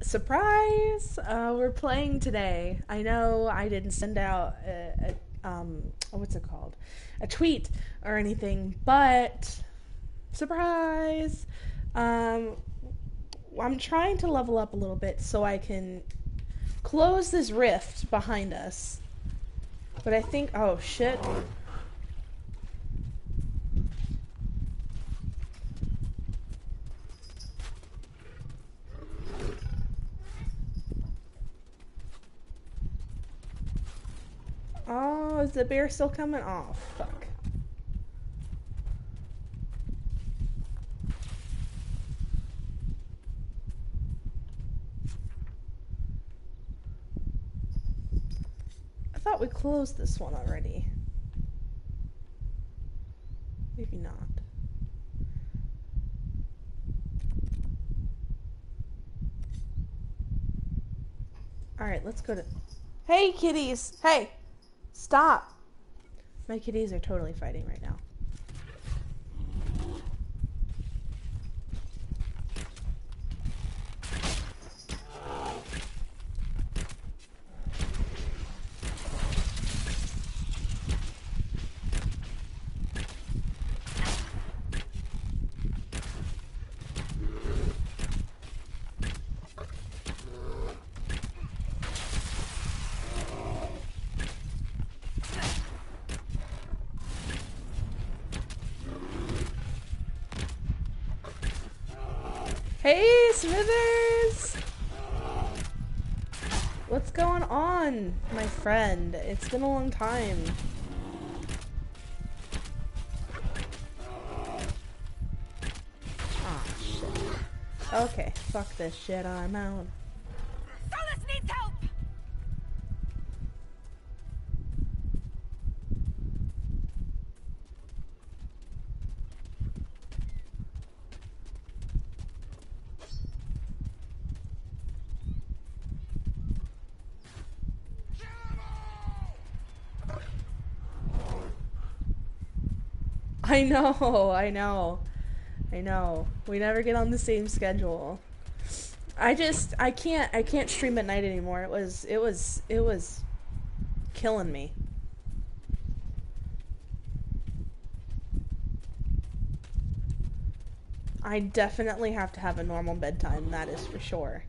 Surprise! We're playing today. I know I didn't send out what's it called? A tweet or anything, but surprise! Um, I'm trying to level up a little bit so I can close this rift behind us. But I think, oh shit. Oh, is the bear still coming? Oh, fuck. I thought we closed this one already. Maybe not. Alright, let's go to... Hey, kitties! Hey! Stop! My kitties are totally fighting right now. Hey, Smithers! What's going on, my friend? It's been a long time. Ah, shit. Okay, fuck this shit, I'm out. Solus needs help! I know, I know. I know. We never get on the same schedule. I can't stream at night anymore. It was killing me. I definitely have to have a normal bedtime, that is for sure.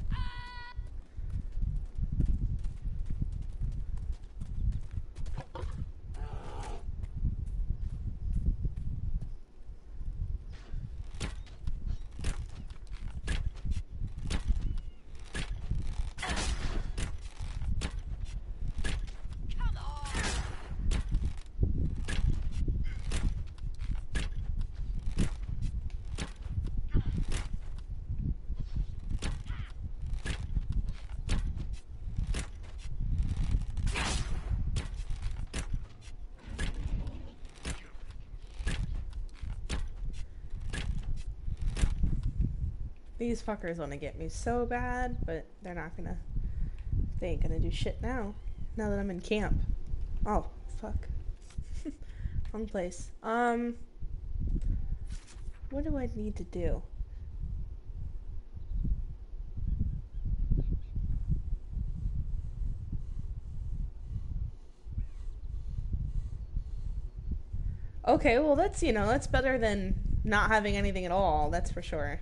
These fuckers want to get me so bad, but they're not gonna. They ain't gonna do shit now. Now that I'm in camp. Oh, fuck. Wrong place. What do I need to do? Okay, well that's, that's better than not having anything at all, that's for sure.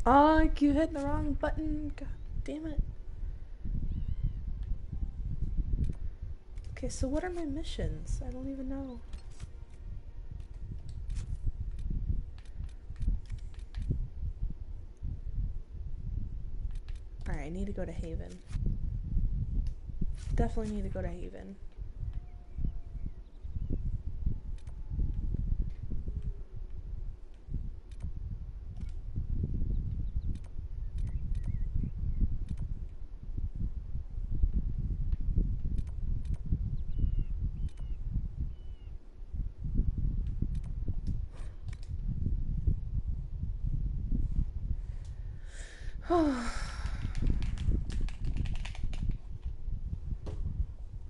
Oh, you hit the wrong button. God damn it. Okay, so what are my missions? I don't even know. Alright, I need to go to Haven. Definitely need to go to Haven.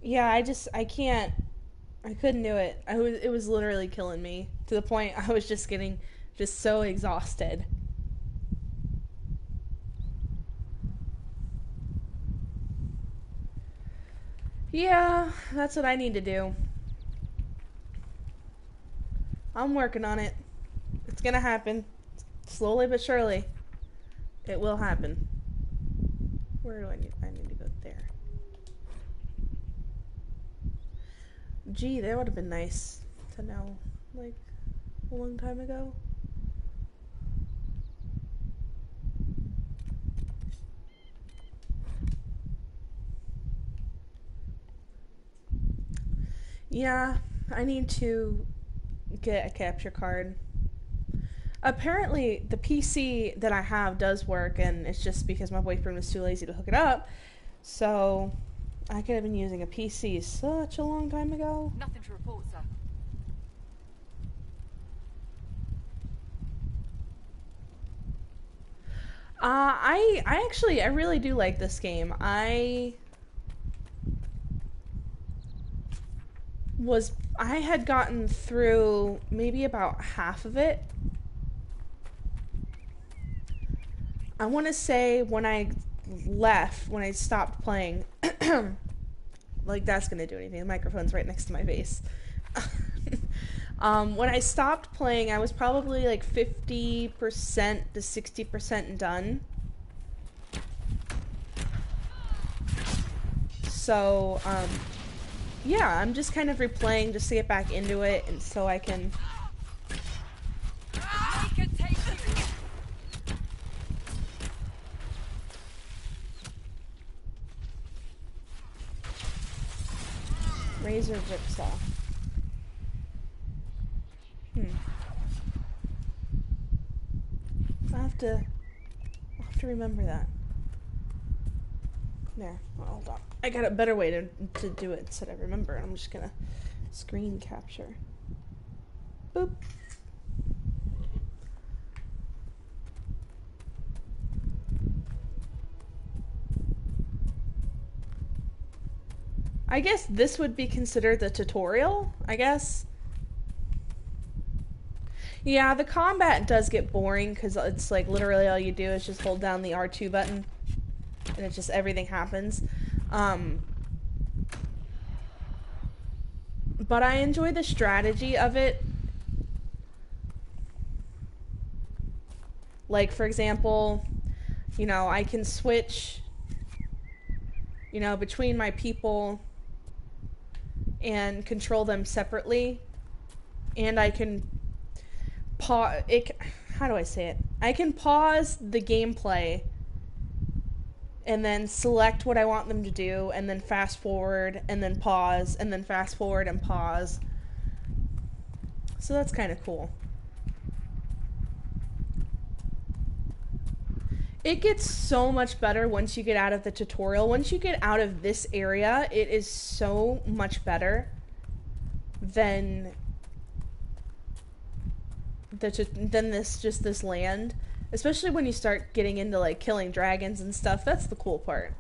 Yeah, I can't I couldn't do it. It was literally killing me to the point I was just getting just so exhausted. Yeah, that's what I need to do. I'm working on it. It's gonna happen. Slowly but surely. It will happen. Where do I need to go there. Gee, that would have been nice to know, like, a long time ago. Yeah, I need to get a capture card. Apparently, the PC that I have does work, and it's just because my boyfriend was too lazy to hook it up. So, I could have been using a PC such a long time ago. Nothing to report, sir. I really do like this game. I had gotten through maybe about half of it. I want to say when I stopped playing, like that's gonna do anything. The microphone's right next to my face. When I stopped playing, I was probably like 50% to 60% done. So, yeah, I'm just kind of replaying just to get back into it, and so I can... I can take you. Razor Jigsaw. I'll have to remember that. There. Well, hold on. I got a better way to do it so that I remember. I'm just gonna screen capture. Boop. I guess this would be considered the tutorial, I guess. Yeah, the combat does get boring because it's like literally all you do is just hold down the R2 button and it's just everything happens. But I enjoy the strategy of it. Like, for example, you know, I can switch, you know, between my people and control them separately. And I can pause it. How do I say it? I can pause the gameplay and then select what I want them to do, and then fast forward, and then pause, and then fast forward and pause. So that's kind of cool. It gets so much better once you get out of the tutorial. Once you get out of this area, it is so much better than this land. Especially when you start getting into like killing dragons and stuff. That's the cool part.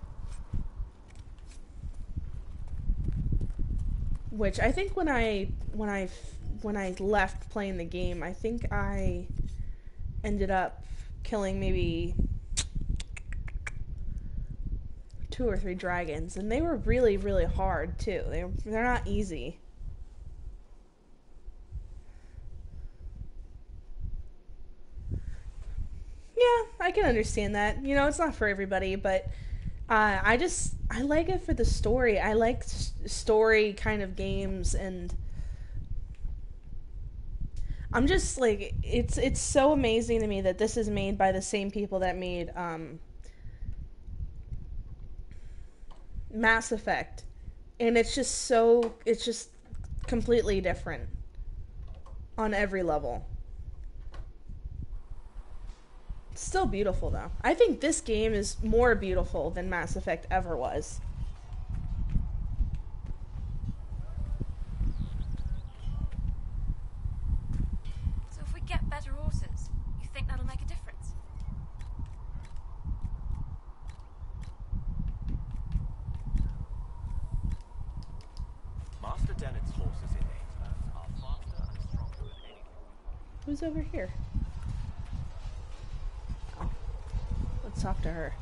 Which I think when I left playing the game, I think I ended up killing maybe 2 or 3 dragons, and they were really, really hard too. They're not easy. Yeah, I can understand that. You know, it's not for everybody, but I like it for the story. I like story kind of games, and I'm just like, it's so amazing to me that this is made by the same people that made Mass Effect, and it's just completely different on every level. Still beautiful, though. I think this game is more beautiful than Mass Effect ever was. So if we get better horses, you think that'll make a difference? Master Dennett's horses in Who's over here? Oh, let's talk to her.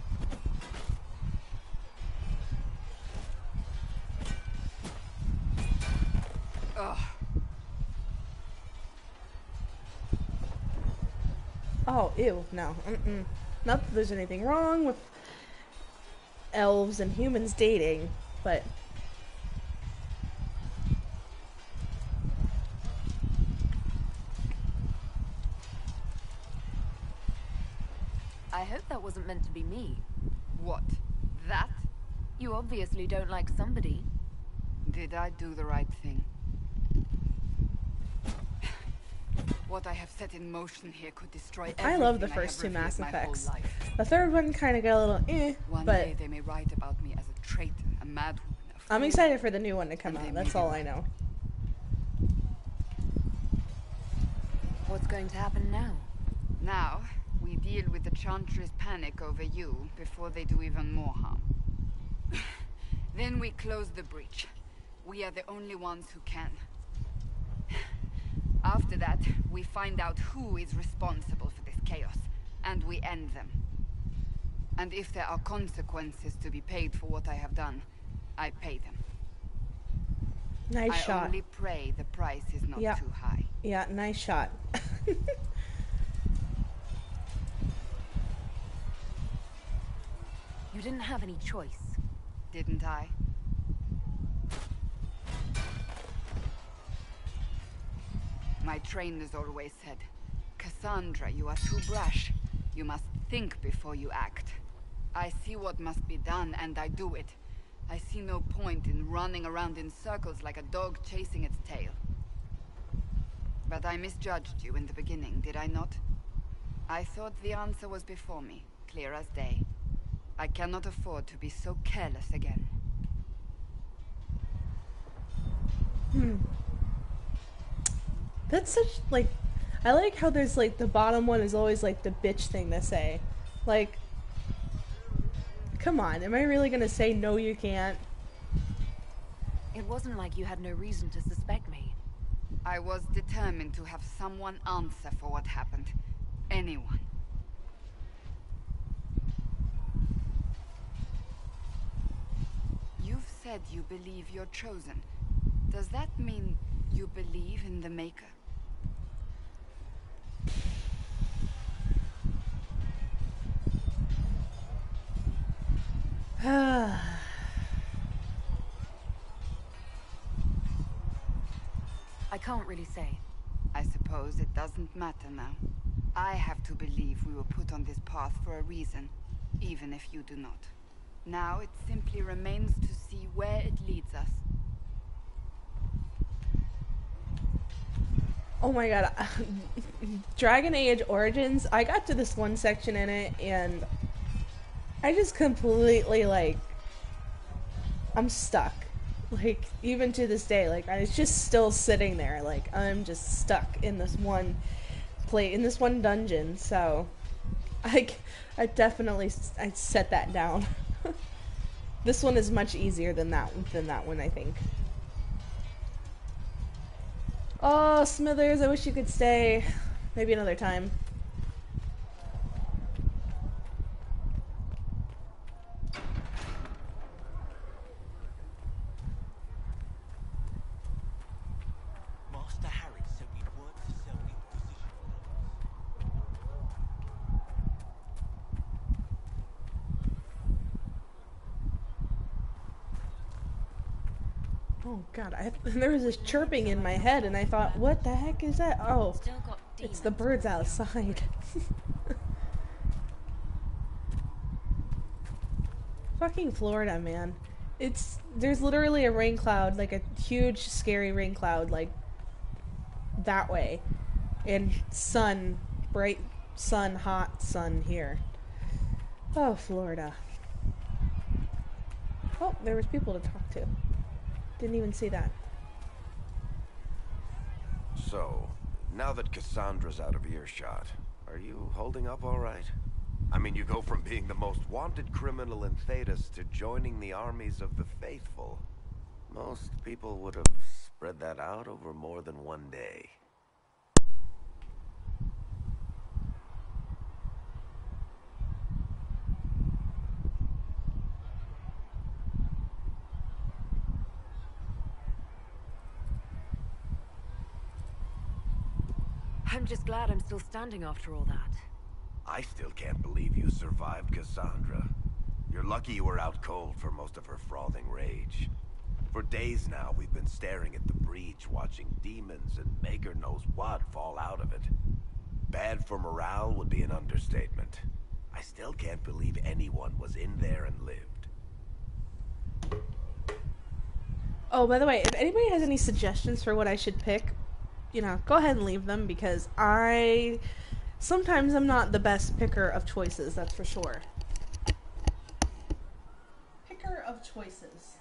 Ugh. Oh, ew, no. Not that there's anything wrong with elves and humans dating, but... I hope that wasn't meant to be me. What? That? You obviously don't like somebody. Did I do the right thing? What I have set in motion here could destroy everything I love the I first have two Mass revered my whole Effects. life. The third one kind of got a little One but day they may write about me as a traitor, a madwoman, a fool. I'm excited for the new one to come And out. they That's may all be I know. What's going to happen now? Now, we deal with the chantry's panic over you before they do even more harm. Then we close the breach. We are the only ones who can. After that, we find out who is responsible for this chaos, and we end them. And if there are consequences to be paid for what I have done, I pay them. Nice I shot. only pray the price is not Yeah. too high. Yeah, nice shot. You didn't have any choice. Didn't I? My trainers always said, Cassandra, you are too brash. You must think before you act. I see what must be done, and I do it. I see no point in running around in circles like a dog chasing its tail. But I misjudged you in the beginning, did I not? I thought the answer was before me, clear as day. I cannot afford to be so careless again. That's such, like, I like how there's, like, the bottom one is always, like, the bitch thing to say. Like, come on, am I really gonna say no you can't? It wasn't like you had no reason to suspect me. I was determined to have someone answer for what happened. Anyone. You've said you believe you're chosen. Does that mean you believe in the Maker? I can't really say. I suppose it doesn't matter now. I have to believe we were put on this path for a reason, even if you do not. Now it simply remains to see where it leads us. Oh my god. Dragon Age Origins, I got to this one section in it, and I just completely, like, I'm stuck. Like, even to this day, like, I was just still sitting there, like, I'm just stuck in this one in this one dungeon, so I definitely, I set that down. This one is much easier than that one, I think. Oh, Smithers, I wish you could stay. Maybe another time. Master Harry sent me word to sell Inquisition Oh god, there was this chirping in my head, and I thought, what the heck is that? Oh, Still got it's the demons birds on the outside. Fucking Florida, man. There's literally a rain cloud, like a huge, scary rain cloud, like, that way. And sun, bright sun, hot sun here. Oh, Florida. Oh, there was people to talk to. Didn't even see that. So, now that Cassandra's out of earshot, are you holding up all right? I mean, you go from being the most wanted criminal in Thedas to joining the armies of the faithful. Most people would have spread that out over more than one day. I'm just glad I'm still standing after all that. I still can't believe you survived Cassandra. You're lucky you were out cold for most of her frothing rage. For days now, we've been staring at the breach, watching demons and Maker knows what fall out of it. Bad for morale would be an understatement. I still can't believe anyone was in there and lived. Oh, by the way, if anybody has any suggestions for what I should pick, you know, go ahead and leave them, because sometimes I'm not the best picker of choices, that's for sure. Picker of choices.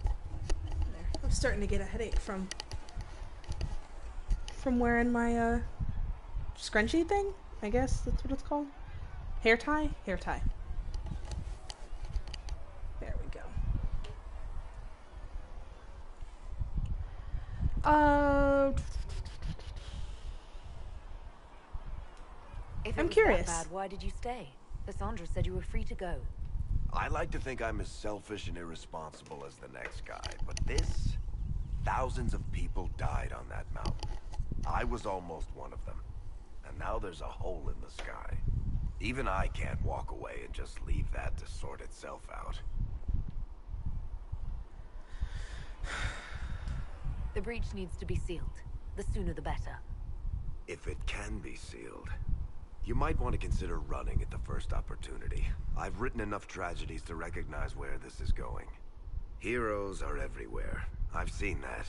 There. I'm starting to get a headache from wearing my scrunchie thing, I guess that's what it's called. Hair tie? Hair tie. There we go. If it I'm was curious. that bad, why did you stay? Cassandra said you were free to go. I like to think I'm as selfish and irresponsible as the next guy, but this... Thousands of people died on that mountain. I was almost one of them. And now there's a hole in the sky. Even I can't walk away and just leave that to sort itself out. The breach needs to be sealed. The sooner the better. If it can be sealed, you might want to consider running at the first opportunity. I've written enough tragedies to recognize where this is going. Heroes are everywhere. I've seen that.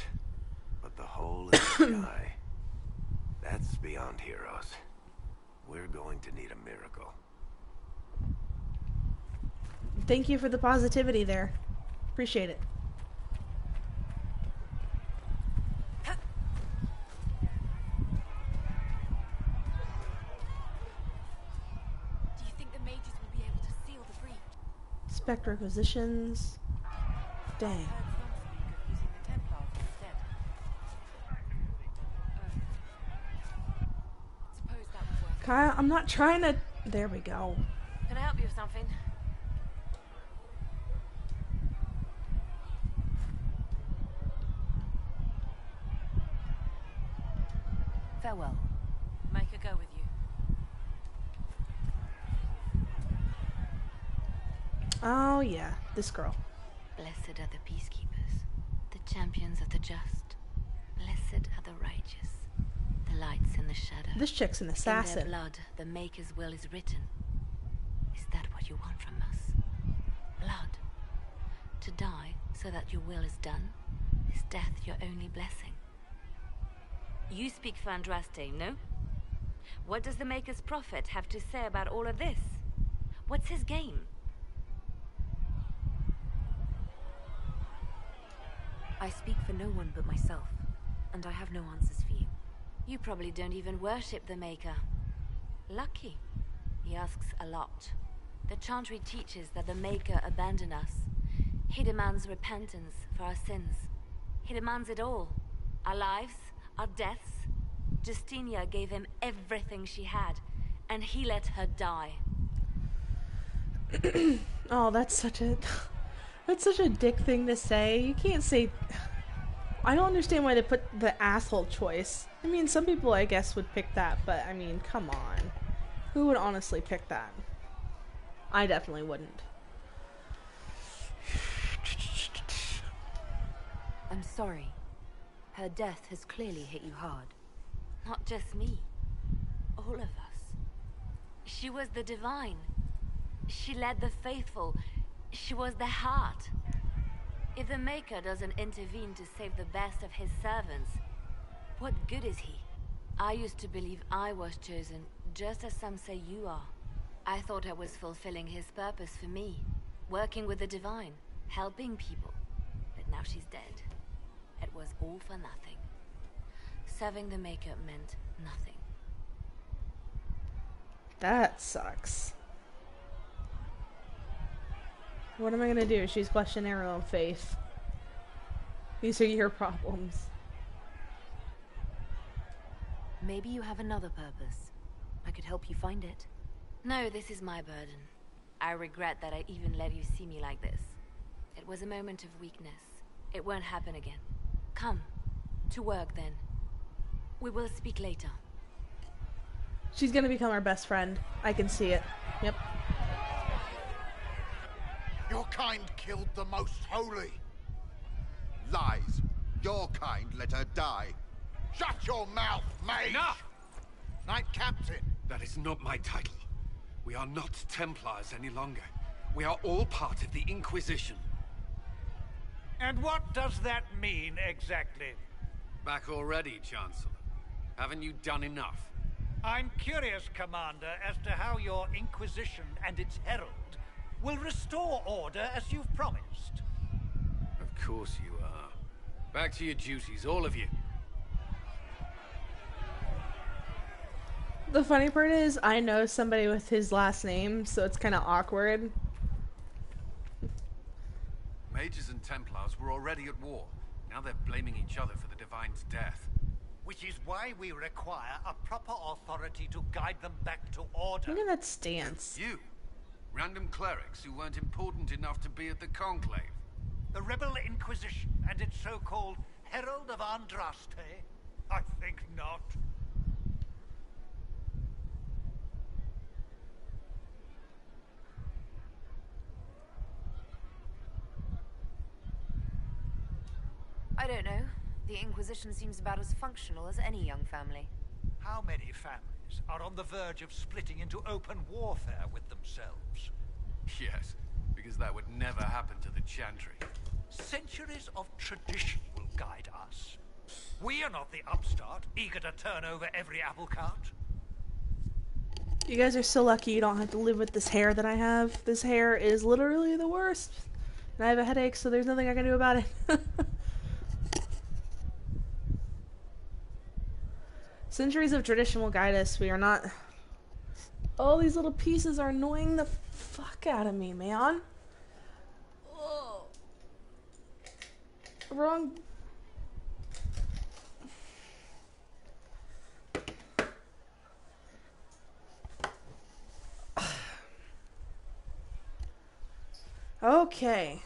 But the hole in the sky, that's beyond heroes. We're going to need a miracle. Thank you for the positivity there. Appreciate it. Do you think the mages will be able to seal the breach? Spectre requisitions. Dang. Suppose that would work. Kyle, I'm not trying to... There we go. Can I help you with something? Farewell. Make her go with you. Oh, yeah. This girl. Blessed are the peacekeepers, the champions of the just. Blessed are the righteous, the lights in the shadow. This chick's an In their assassin. blood, the Maker's will is written. Is that what you want from us? Blood. To die so that your will is done? Is death your only blessing? You speak for Andraste, no? What does the Maker's prophet have to say about all of this? What's his game? I speak for no one but myself, and I have no answers for you. You probably don't even worship the Maker. Lucky. He asks a lot. The chantry teaches that the Maker abandoned us. He demands repentance for our sins. He demands it all. Our lives, our deaths. Justinia gave him everything she had, and he let her die. Oh, that's such a dick thing to say. You can't say... I don't understand why they put the asshole choice. I mean, some people, I guess, would pick that, but, I mean, come on. Who would honestly pick that? I definitely wouldn't. I'm sorry. Her death has clearly hit you hard. Not just me. All of us. She was the divine. She led the faithful. She was the heart. If the Maker doesn't intervene to save the best of his servants, what good is he? I used to believe I was chosen, just as some say you are. I thought I was fulfilling his purpose for me, working with the divine, helping people. But now she's dead. It was all for nothing. Serving the Maker meant nothing. That sucks. What am I gonna do? She's questioning her own faith. These are your problems. Maybe you have another purpose. I could help you find it. No, this is my burden. I regret that I even let you see me like this. It was a moment of weakness. It won't happen again. Come. To work, then. We will speak later. She's gonna become our best friend. I can see it. Yep. Your kind killed the most holy. Lies. Your kind let her die. Shut your mouth, mage! Enough! Knight Captain. That is not my title. We are not Templars any longer. We are all part of the Inquisition. And what does that mean, exactly? Back already, Chancellor. Haven't you done enough? I'm curious, Commander, as to how your Inquisition and its herald will restore order as you've promised. Of course you are. Back to your duties, all of you. The funny part is, I know somebody with his last name, so it's kind of awkward. Mages and Templars were already at war. Now they're blaming each other for the Divine's death. Which is why we require a proper authority to guide them back to order. Look at that stance. You? Random clerics who weren't important enough to be at the Conclave. The Rebel Inquisition and its so-called Herald of Andraste? I think not. I don't know. The Inquisition seems about as functional as any young family. How many families are on the verge of splitting into open warfare with themselves? Yes, because that would never happen to the Chantry. Centuries of tradition will guide us. We are not the upstart, eager to turn over every apple cart. You guys are so lucky you don't have to live with this hair that I have. This hair is literally the worst. And I have a headache, so there's nothing I can do about it. Centuries of tradition will guide us. We are not... All these little pieces are annoying the fuck out of me, man. Ugh. Wrong... Okay.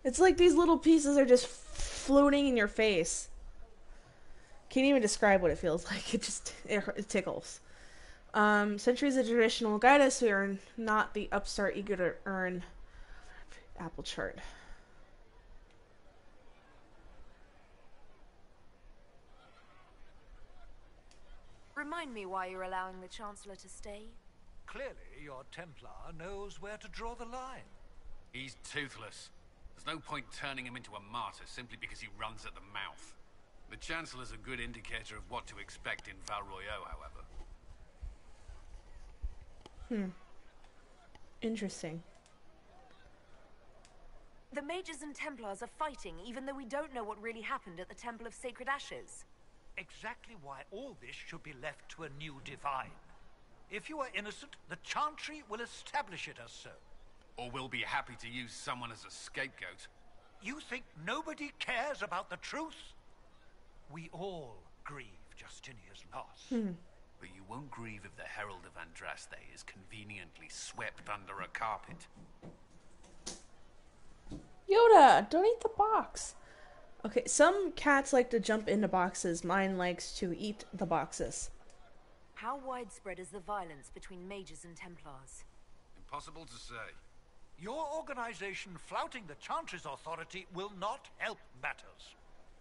It's like these little pieces are just floating in your face. Can't even describe what it feels like. It tickles. Centuries of tradition will guide us. We are not the upstart eager to earn apple chart. Remind me why you're allowing the Chancellor to stay? Clearly, your Templar knows where to draw the line. He's toothless. There's no point turning him into a martyr simply because he runs at the mouth. The Chancellor's a good indicator of what to expect in Val Royal, however. Interesting. The Mages and Templars are fighting, even though we don't know what really happened at the Temple of Sacred Ashes. Exactly why all this should be left to a new divine. If you are innocent, the Chantry will establish it as so. Or we'll be happy to use someone as a scapegoat. You think nobody cares about the truth? We all grieve Justinia's loss. But you won't grieve if the Herald of Andraste is conveniently swept under a carpet. Yoda, don't eat the box. Okay, some cats like to jump into boxes. Mine likes to eat the boxes. How widespread is the violence between Mages and Templars? Impossible to say. Your organization flouting the Chantry's authority will not help matters.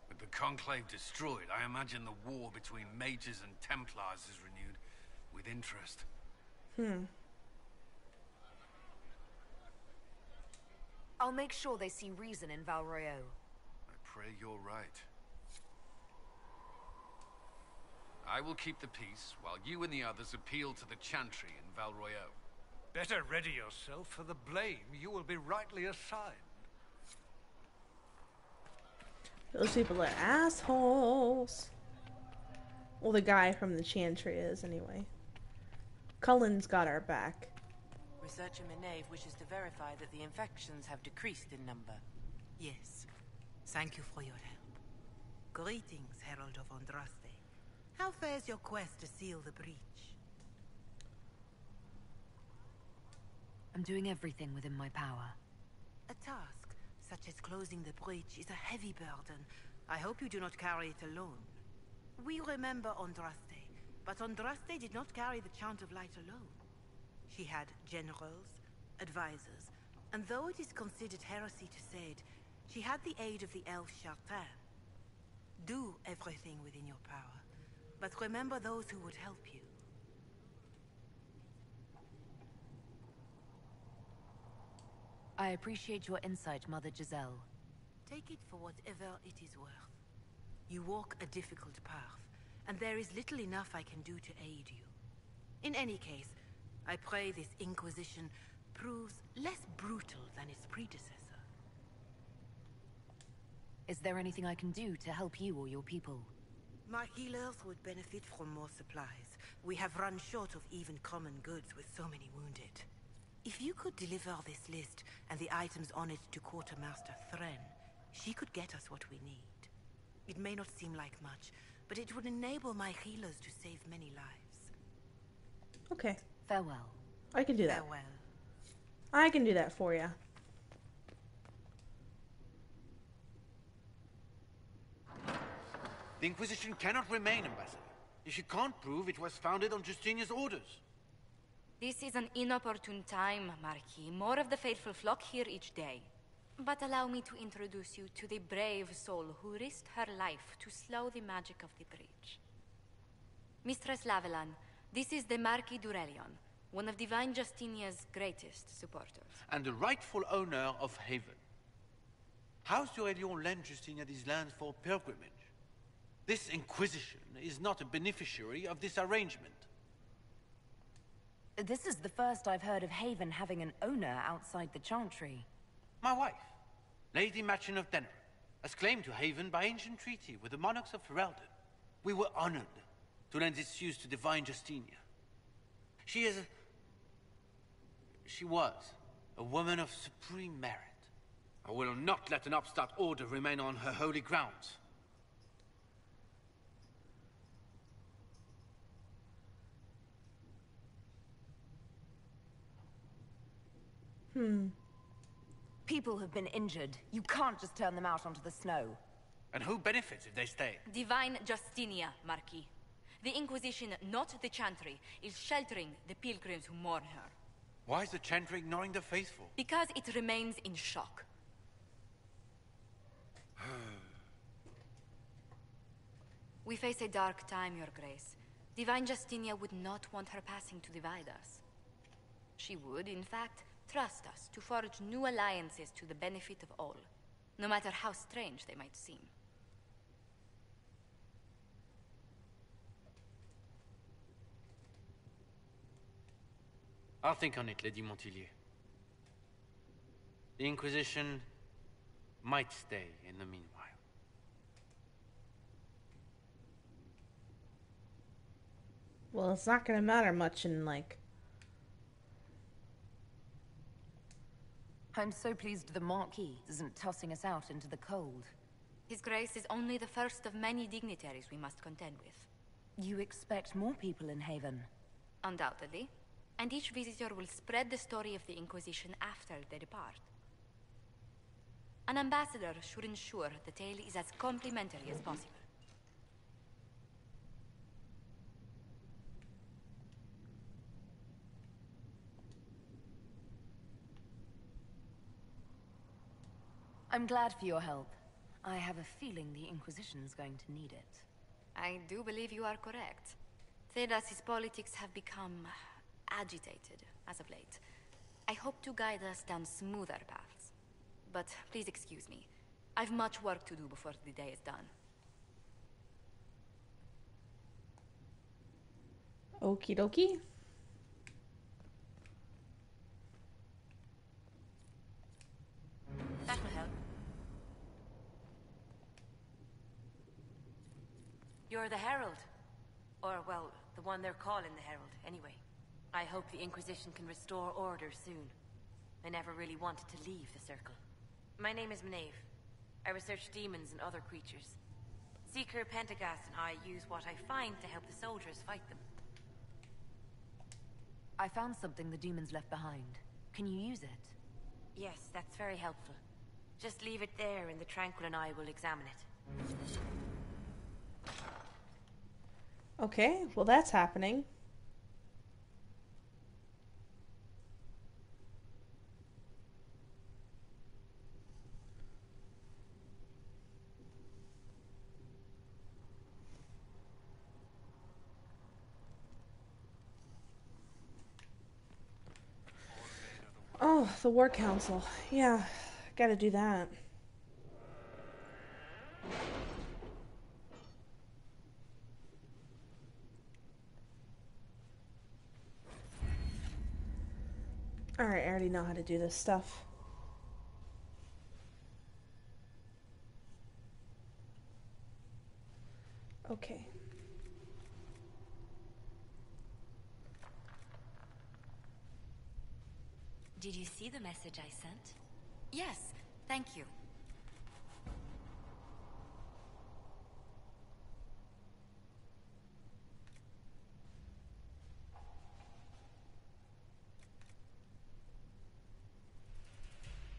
With the Conclave destroyed, I imagine the war between Mages and Templars is renewed with interest. I'll make sure they see reason in Val Royal. I pray you're right. I will keep the peace while you and the others appeal to the Chantry in Val Royal. Better ready yourself for the blame you will be rightly assigned. Those people are assholes. Well, the guy from the Chantry is, anyway. Cullen's got our back. Researcher Menave wishes to verify that the infections have decreased in number. Yes. Thank you for your help. Greetings, Herald of Andraste. How fares your quest to seal the breach? I'm doing everything within my power. A task such as closing the breach, is a heavy burden. I hope you do not carry it alone. We remember Andraste, but Andraste did not carry the Chant of Light alone. She had generals, advisors, and though it is considered heresy to say it, she had the aid of the elf Chartin. Do everything within your power, but remember those who would help you. I appreciate your insight, Mother Giselle. Take it for whatever it is worth. You walk a difficult path, and there is little enough I can do to aid you. In any case, I pray this Inquisition proves less brutal than its predecessor. Is there anything I can do to help you or your people? My healers would benefit from more supplies. We have run short of even common goods with so many wounded. If you could deliver this list and the items on it to Quartermaster Thren, she could get us what we need. It may not seem like much, but it would enable my healers to save many lives. Okay. Farewell. I can do that. Farewell. I can do that for you. The Inquisition cannot remain, Ambassador, if you can't prove it was founded on Justinia's orders. This is an inopportune time, Marquis. More of the faithful flock here each day. But allow me to introduce you to the brave soul who risked her life to slow the magic of the breach. Mistress Lavelan, this is the Marquis d'Aurelion, one of Divine Justinia's greatest supporters. And the rightful owner of Haven. House d'Aurelion lent Justinia these lands for pilgrimage. This Inquisition is not a beneficiary of this arrangement. This is the first I've heard of Haven having an owner outside the chantry. My wife, Lady Machin of Denner, has claimed to Haven by ancient treaty with the monarchs of Ferelden. We were honored to lend its use to Divine Justinia. She was a woman of supreme merit. I will not let an upstart order remain on her holy grounds. People have been injured. You can't just turn them out onto the snow. And who benefits if they stay? Divine Justinia, Marquis. The Inquisition, not the Chantry, is sheltering the pilgrims who mourn her. Why is the Chantry ignoring the faithful? Because it remains in shock. We face a dark time, Your Grace. Divine Justinia would not want her passing to divide us. She would, in fact, trust us to forge new alliances to the benefit of all, no matter how strange they might seem. I'll think on it, Lady Montillier. The Inquisition might stay in the meanwhile. Well, it's not gonna matter much in, like... I'm so pleased the Marquis isn't tossing us out into the cold. His Grace is only the first of many dignitaries we must contend with. You expect more people in Haven? Undoubtedly. And each visitor will spread the story of the Inquisition after they depart. An ambassador should ensure the tale is as complimentary as possible. I'm glad for your help. I have a feeling the Inquisition's going to need it. I do believe you are correct. Thedas's politics have become agitated as of late. I hope to guide us down smoother paths. But please excuse me. I've much work to do before the day is done. Okie dokie. That will help. You're the Herald. Or, well, the one they're calling the Herald, anyway. I hope the Inquisition can restore order soon. I never really wanted to leave the Circle. My name is Maeve. I research demons and other creatures. Seeker Pentagast and I use what I find to help the soldiers fight them. I found something the demons left behind. Can you use it? Yes, that's very helpful. Just leave it there and the Tranquil and I will examine it. Okay, well that's happening. Oh, the War Council. Yeah, gotta do that. Alright, I already know how to do this stuff. Okay. Did you see the message I sent? Yes, thank you.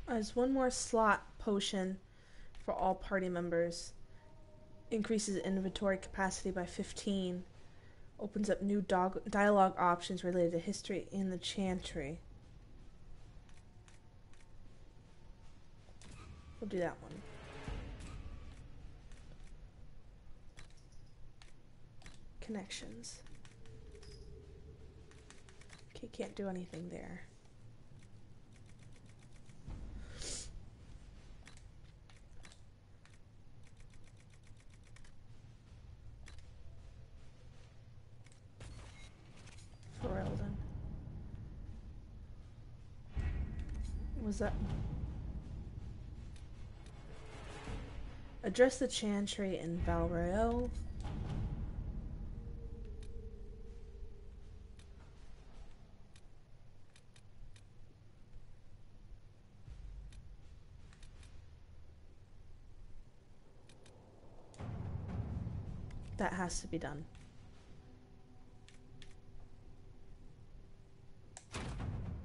There's one more slot potion for all party members. Increases inventory capacity by 15. Opens up new dialogue options related to history in the chantry. We'll do that one. Connections. Okay, can't do anything there. Ferelden. Was that? Address the chantry in Val Royal. That has to be done.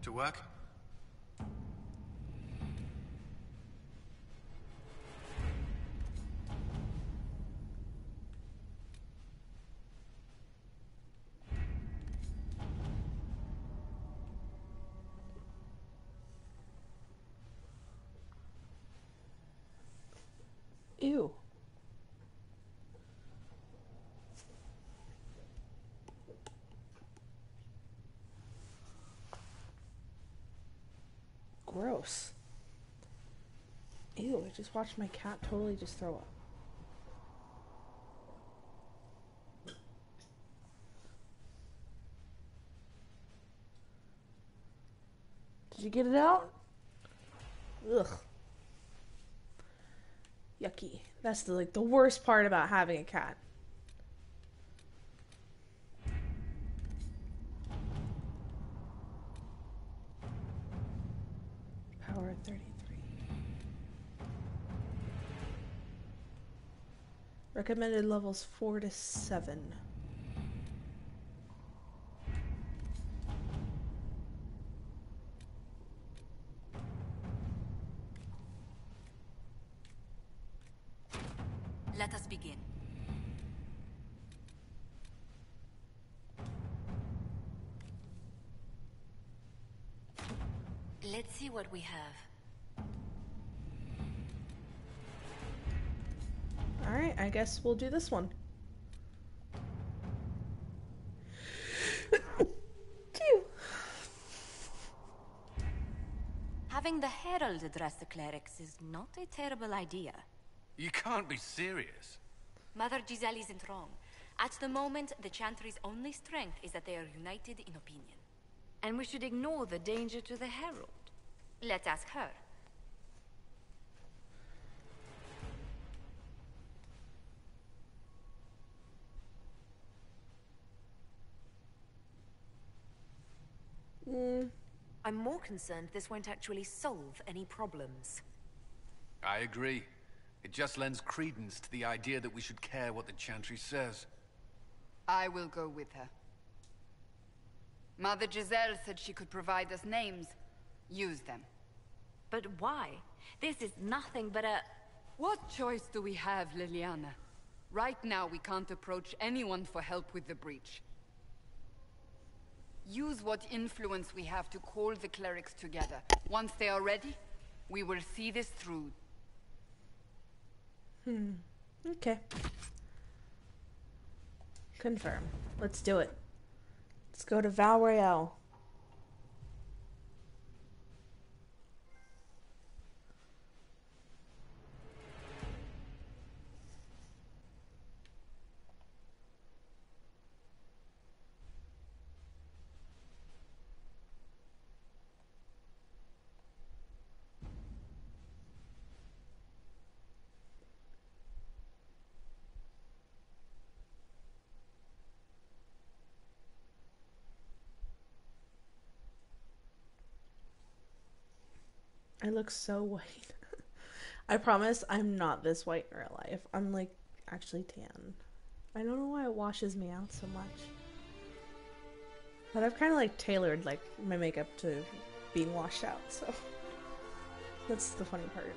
To work? Ew. Gross. Ew, I just watched my cat totally just throw up. Did you get it out? Ugh. Yucky. That's the worst part about having a cat. Power 33. Recommended levels 4 to 7. Let us begin. Let's see what we have. Alright, I guess we'll do this one. Phew. Having the Herald address the clerics is not a terrible idea. You can't be serious. Mother Giselle isn't wrong. At the moment, the Chantry's only strength is that they are united in opinion. And we should ignore the danger to the Herald. Let's ask her. I'm more concerned this won't actually solve any problems. I agree. It just lends credence to the idea that we should care what the Chantry says. I will go with her. Mother Giselle said she could provide us names. Use them. But why? This is nothing but a... What choice do we have, Liliana? Right now, we can't approach anyone for help with the breach. Use what influence we have to call the clerics together. Once they are ready, we will see this through. Okay. Confirm. Let's do it. Let's go to Val Royal. I look so white. I promise I'm not this white in real life. I'm like actually tan. I don't know why it washes me out so much. But I've kind of like tailored like my makeup to being washed out, so that's the funny part.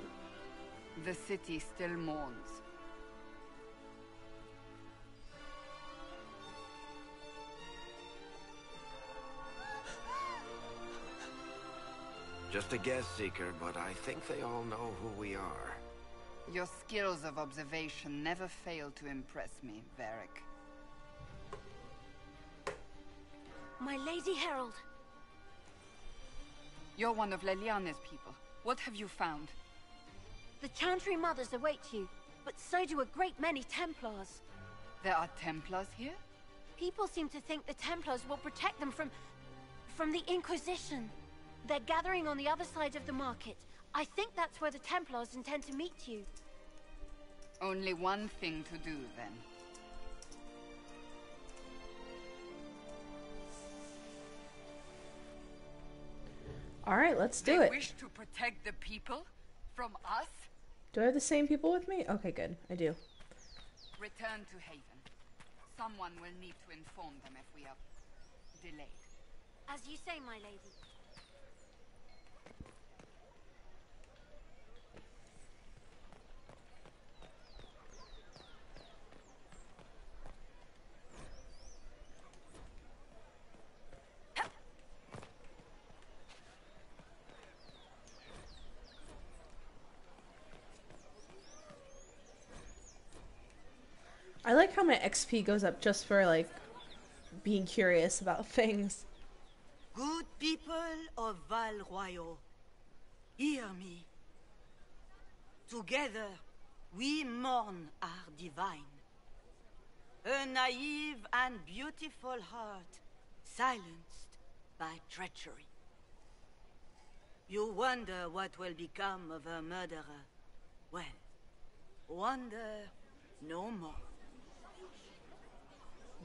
The city still mourns. Just a guess, Seeker, but I think they all know who we are. Your skills of observation never fail to impress me, Varric. My Lady Herald. You're one of Leliana's people. What have you found? The Chantry mothers await you, but so do a great many Templars. There are Templars here? People seem to think the Templars will protect them from the Inquisition. They're gathering on the other side of the market. I think that's where the Templars intend to meet you. Only one thing to do, then. Alright, let's do it. They wish to protect the people? From us? Do I have the same people with me? Okay, good. I do. Return to Haven. Someone will need to inform them if we are delayed. As you say, my lady. I like how my XP goes up just for, like, being curious about things. Good people of Val Royal, hear me. Together, we mourn our divine. A naive and beautiful heart, silenced by treachery. You wonder what will become of a murderer. Well, wonder no more.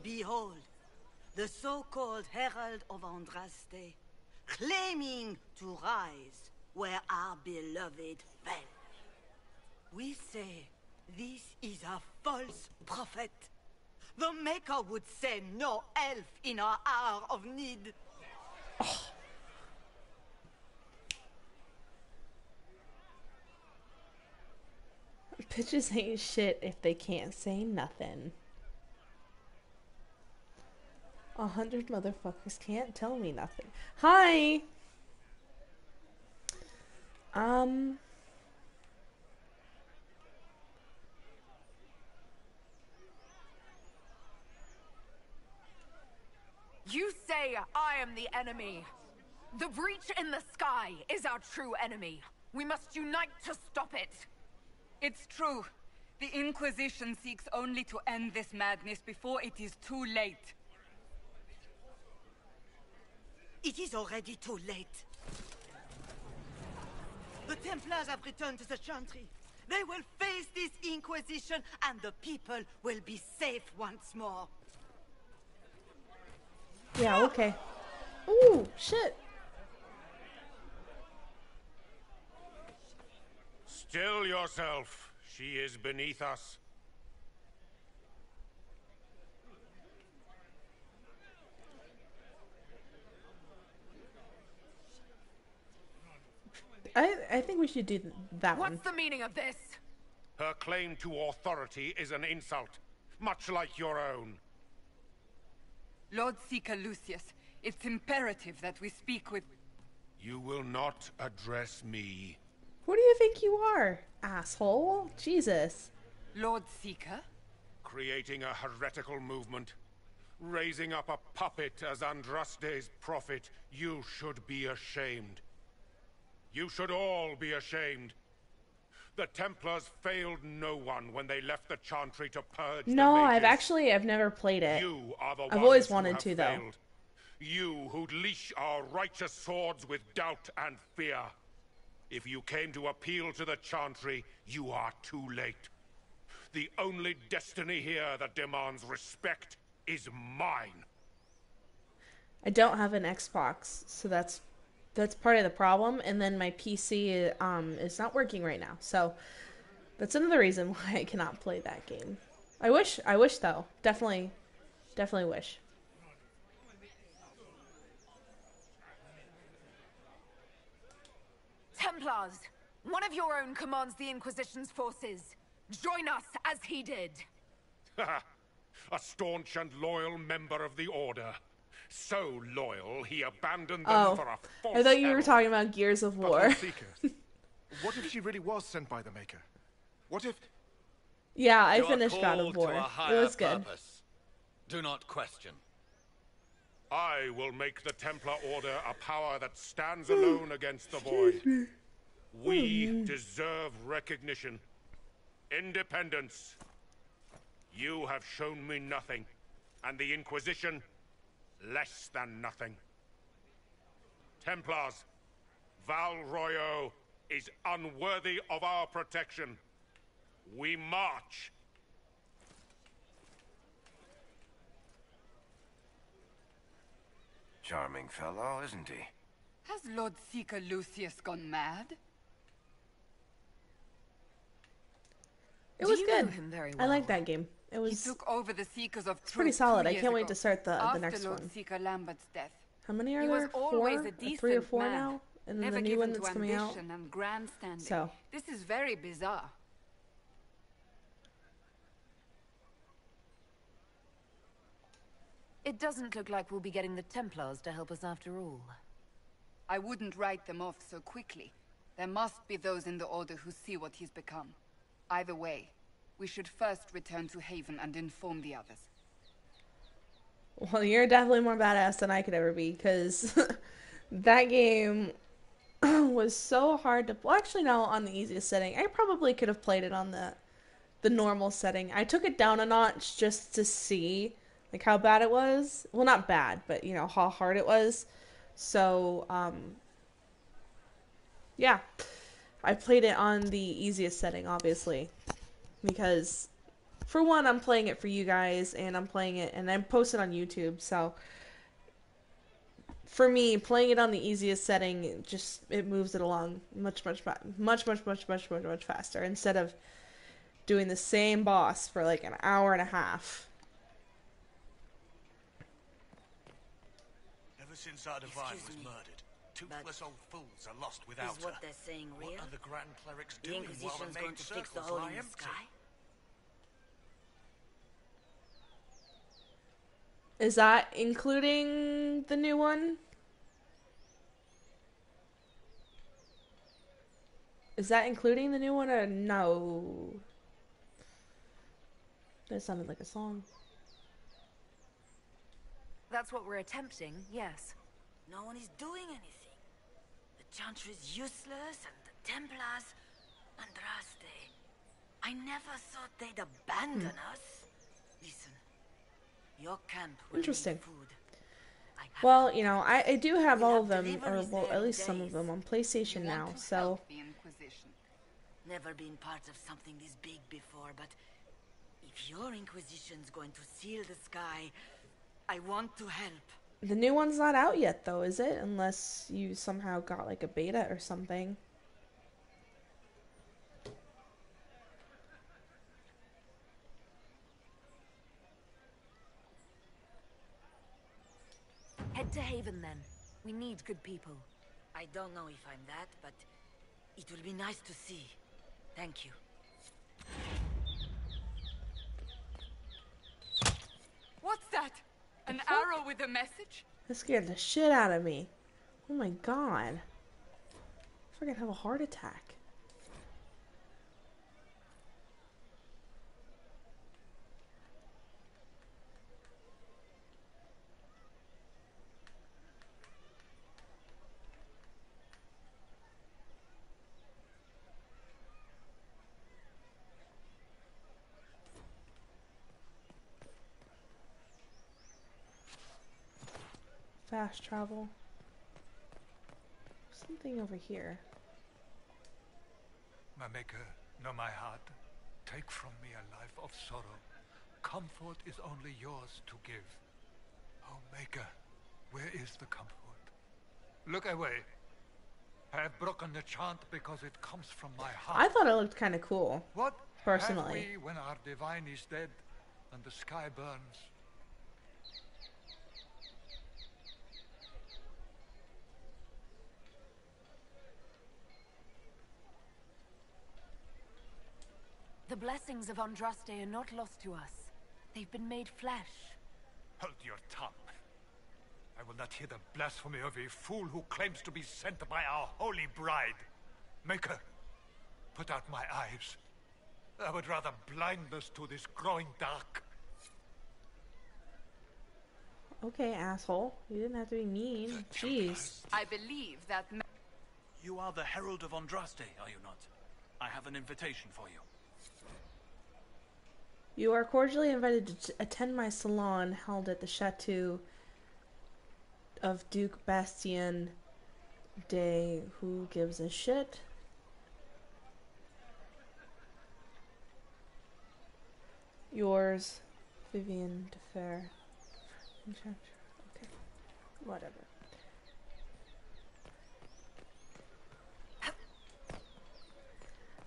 Behold, the so-called Herald of Andraste, claiming to rise where our beloved fell. We say this is a false prophet. The Maker would send no elf in our hour of need. Oh. Bitches ain't shit if they can't say nothing. 100 motherfuckers can't tell me nothing. Hi! You say I am the enemy. The breach in the sky is our true enemy. We must unite to stop it. It's true. The Inquisition seeks only to end this madness before it is too late. It is already too late. The Templars have returned to the chantry. They will face this Inquisition, and the people will be safe once more. Yeah, okay. Ooh, shit. Still yourself. She is beneath us. I think we should do that one. What's the meaning of this? Her claim to authority is an insult, much like your own. Lord Seeker Lucius, it's imperative that we speak with... You will not address me. Who do you think you are, asshole? Jesus. Lord Seeker? Creating a heretical movement. Raising up a puppet as Andraste's prophet. You should be ashamed. You should all be ashamed. The Templars failed no one when they left the chantry to purge No, the I've never played it. You are the I've always ones who wanted have to, though. failed. You who'd leash our righteous swords with doubt and fear. If you came to appeal to the chantry, you are too late. The only destiny here that demands respect is mine. I don't have an Xbox, so that's part of the problem. And then my PC is not working right now, so that's another reason why I cannot play that game. I wish though. Definitely wish. Templars! One of your own commands the Inquisition's forces. Join us as he did. A staunch and loyal member of the Order. So loyal, he abandoned them for a false I thought you were herald. talking about Gears of War. Lord Seeker, what if she really was sent by the Maker? What if... Yeah, I You are finished God of called War. to a It higher was good. purpose. Do not question. I will make the Templar Order a power that stands alone against the Void. We deserve recognition. Independence. You have shown me nothing, and the Inquisition, less than nothing. Templars, Val Royal is unworthy of our protection. We march. Charming fellow, isn't he? Has Lord Seeker Lucius gone mad? It was Do you know good. him very I well? like that game. It was. He took over the Seekers of Truth pretty solid. 2 I years can't wait ago, to start the after next Lord one. Seeker Lambert's death. How many are He there? was always Four? a decent 3 or 4 man, now? And then never the new given one to that's coming out. ambition and grandstanding. So. This is very bizarre. It doesn't look like we'll be getting the Templars to help us after all. I wouldn't write them off so quickly. There must be those in the Order who see what he's become. Either way, we should first return to Haven and inform the others. Well, you're definitely more badass than I could ever be, because that game was so hard to... Well, actually, no, on the easiest setting. I probably could have played it on the normal setting. I took it down a notch just to see, like, how bad it was. Well, not bad, but, you know, how hard it was. So, yeah. I played it on the easiest setting, obviously, because... For one, I'm playing it for you guys, and I'm playing it, and I'm posted on YouTube, so for me, playing it on the easiest setting, it moves it along much faster, instead of doing the same boss for like an hour and a half. Ever since our divine was murdered, toothless old fools are lost without Is what her. they're saying real? What are the Grand Clerics The doing while Inquisition's the going main to fix the circles hole lie in the empty? sky? Is that including the new one? Is that including the new one or no? That sounded like a song. That's what we're attempting, yes. No one is doing anything. The chantry is useless, and the Templars... Andraste. I never thought they'd abandon us. Listen, your camp will Interesting. need food. Well, you know, I do have all of them, or well, at least some of them on PlayStation now, so... Never been part of something this big before, but if your Inquisition's going to seal the sky, I want to help. The new one's not out yet, though, is it? Unless you somehow got, like, a beta or something. Head to Haven, then. We need good people. I don't know if I'm that, but It will be nice to see. Thank you. What's that? An arrow with a message? That scared the shit out of me. Oh my god. I freaking have a heart attack. Fast travel. Something over here. My maker, know my heart. Take from me a life of sorrow. Comfort is only yours to give. Oh, maker, where is the comfort? Look away. I have broken the chant because it comes from my heart. I thought it looked kind of cool. What personally? Have we when our divine is dead and the sky burns? The blessings of Andraste are not lost to us. They've been made flesh. Hold your tongue. I will not hear the blasphemy of a fool who claims to be sent by our holy bride. Maker, put out my eyes. I would rather blindness to this growing dark. Okay, asshole. You didn't have to be mean. Jeez. I believe that... You are the Herald of Andraste, are you not? I have an invitation for you. You are cordially invited to attend my salon held at the Chateau of Duke Bastien de... Who gives a shit? Yours, Vivian de Fer. Okay, whatever.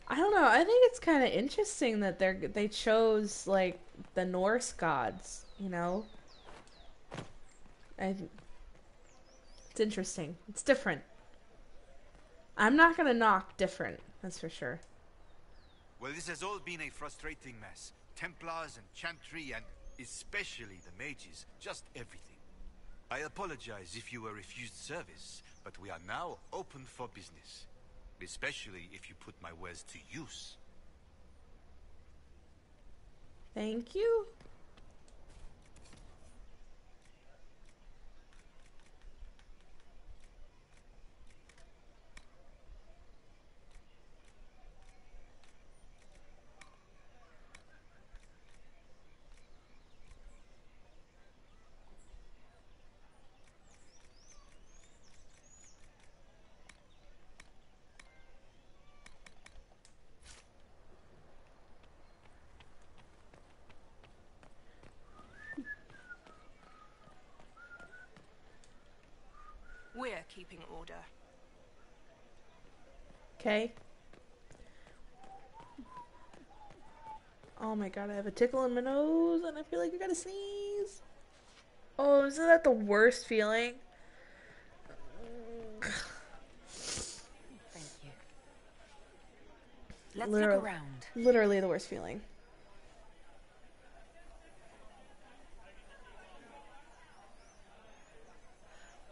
I don't know. I think it's kind of interesting that they chose like the Norse gods. You know, it's interesting. It's different. I'm not gonna knock different. That's for sure. Well, this has all been a frustrating mess. Templars and chantry and especially the mages. Just everything. I apologize if you were refused service, but we are now open for business. Especially if you put my wares to use. Thank you. We're keeping order. Okay. Oh my god, I have a tickle in my nose and I feel like I gotta sneeze. Oh, isn't that the worst feeling? Thank you. Let's look around. Literally the worst feeling.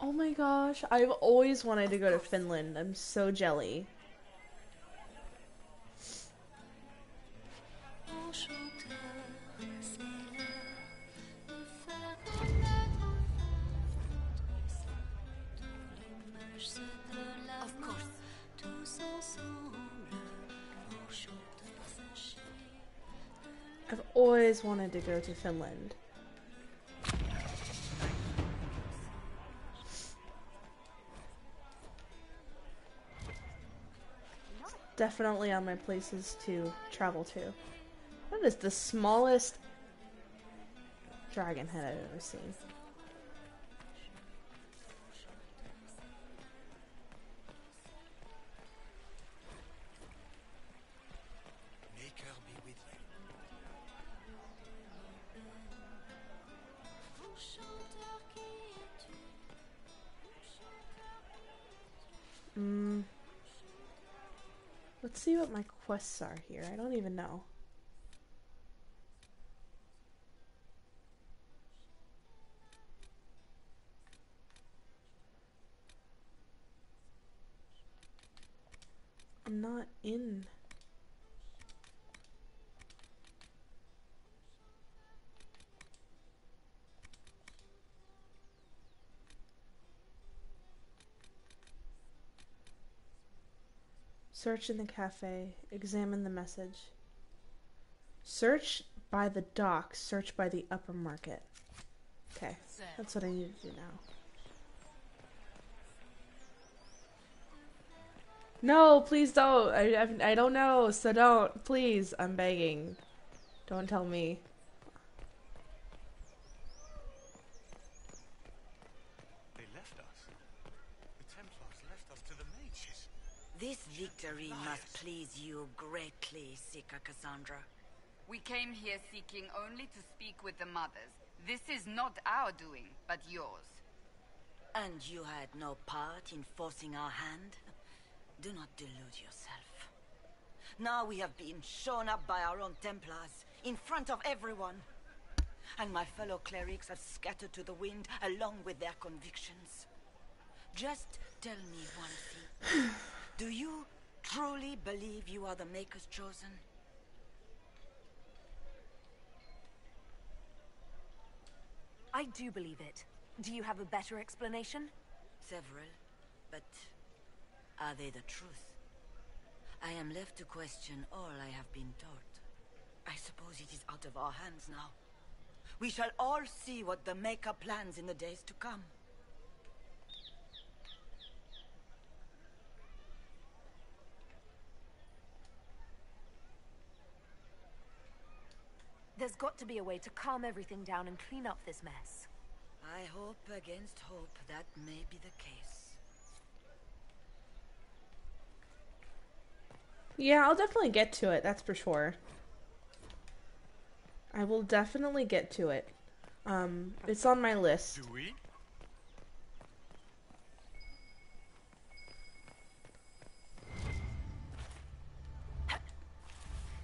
Oh my gosh, I've always wanted to go to Finland. I'm so jelly. Of course. I've always wanted to go to Finland. Definitely on my places to travel to. That is the smallest dragon head I've ever seen. Maker be with you. Let's see what my quests are here. I don't even know. I'm not in. Search in the cafe. Examine the message. Search by the docks. Search by the upper market. Okay, that's what I need to do now. No, please don't. I don't know, so don't. Please, I'm begging. Don't tell me. They left us. The Templars left us to the mages. This victory must please you greatly, Seeker Cassandra. We came here seeking only to speak with the mothers. This is not our doing, but yours. And you had no part in forcing our hand? Do not delude yourself. Now we have been shown up by our own Templars, in front of everyone. And my fellow clerics have scattered to the wind along with their convictions. Just tell me one thing. Do you truly believe you are the Maker's chosen? I do believe it. Do you have a better explanation? Several, but are they the truth? I am left to question all I have been taught. I suppose it is out of our hands now. We shall all see what the Maker plans in the days to come. There's got to be a way to calm everything down and clean up this mess. I hope against hope that may be the case. Yeah, I'll definitely get to it, that's for sure. I will definitely get to it. It's on my list. Do we?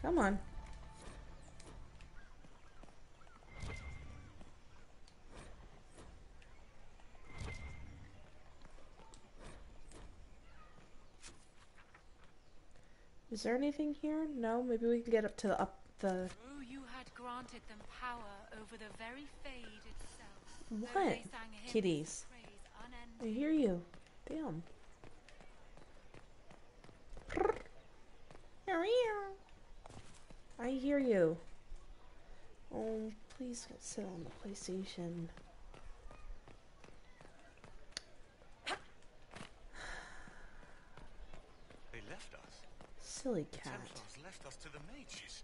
Come on. Is there anything here? No, maybe we can get up to the Oh, you had granted them power over the very fade itself. What? Kitties. I hear you. Damn. I hear you. Oh, please don't sit on the PlayStation. They left us. Silly The cat. Templars left us to the mages.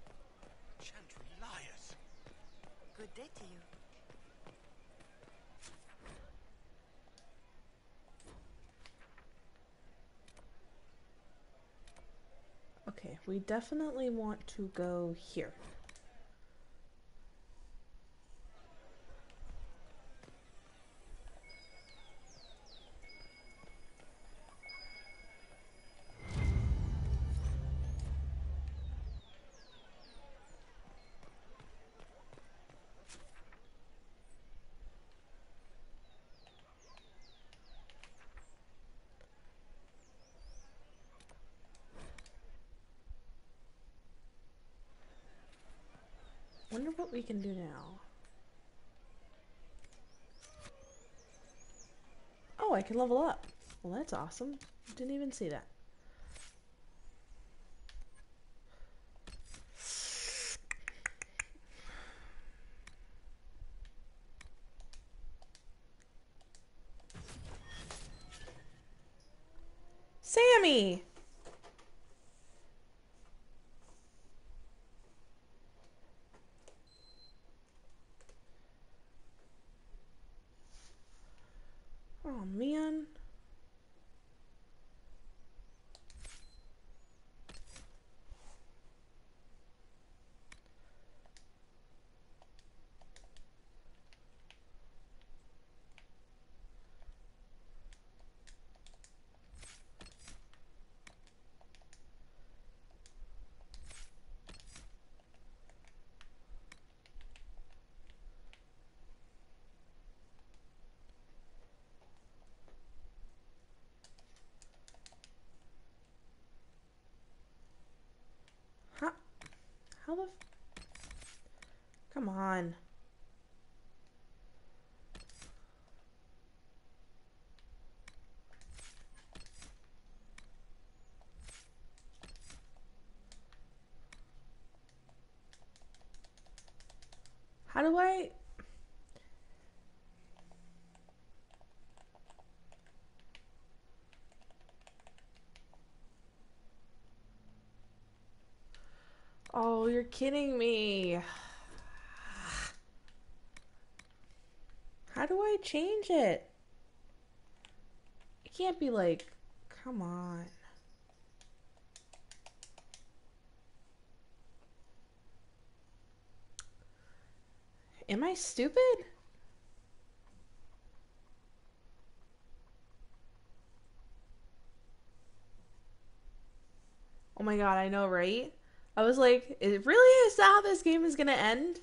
Chantry liars. Good day to you. Okay, we definitely want to go here. Wonder what we can do now. Oh, I can level up. Well, that's awesome. Didn't even see that. Sammy! Oh, man. Come on. How do I... Oh, you're kidding me. How do I change it? It can't be like... Come on. Am I stupid? Oh my god, I know, right? I was like, it really is that how this game is gonna end?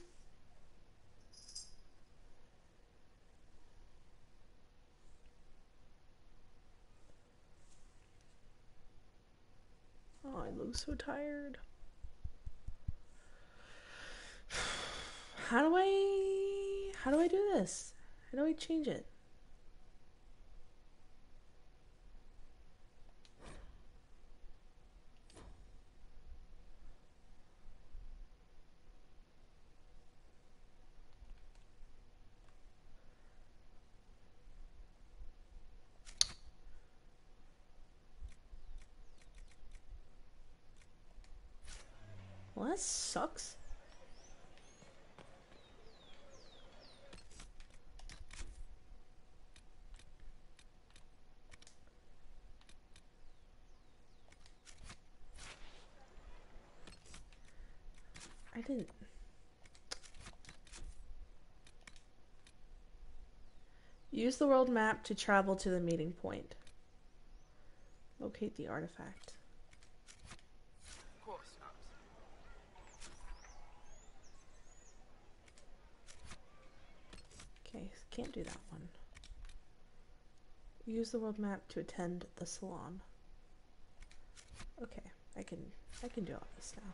Oh, I look so tired. How do I do this? How do I change it? Well, that sucks. I didn't... Use the world map to travel to the meeting point. Locate the artifact. Of course not. Okay, can't do that one. Use the world map to attend the salon. Okay, I can do all this now.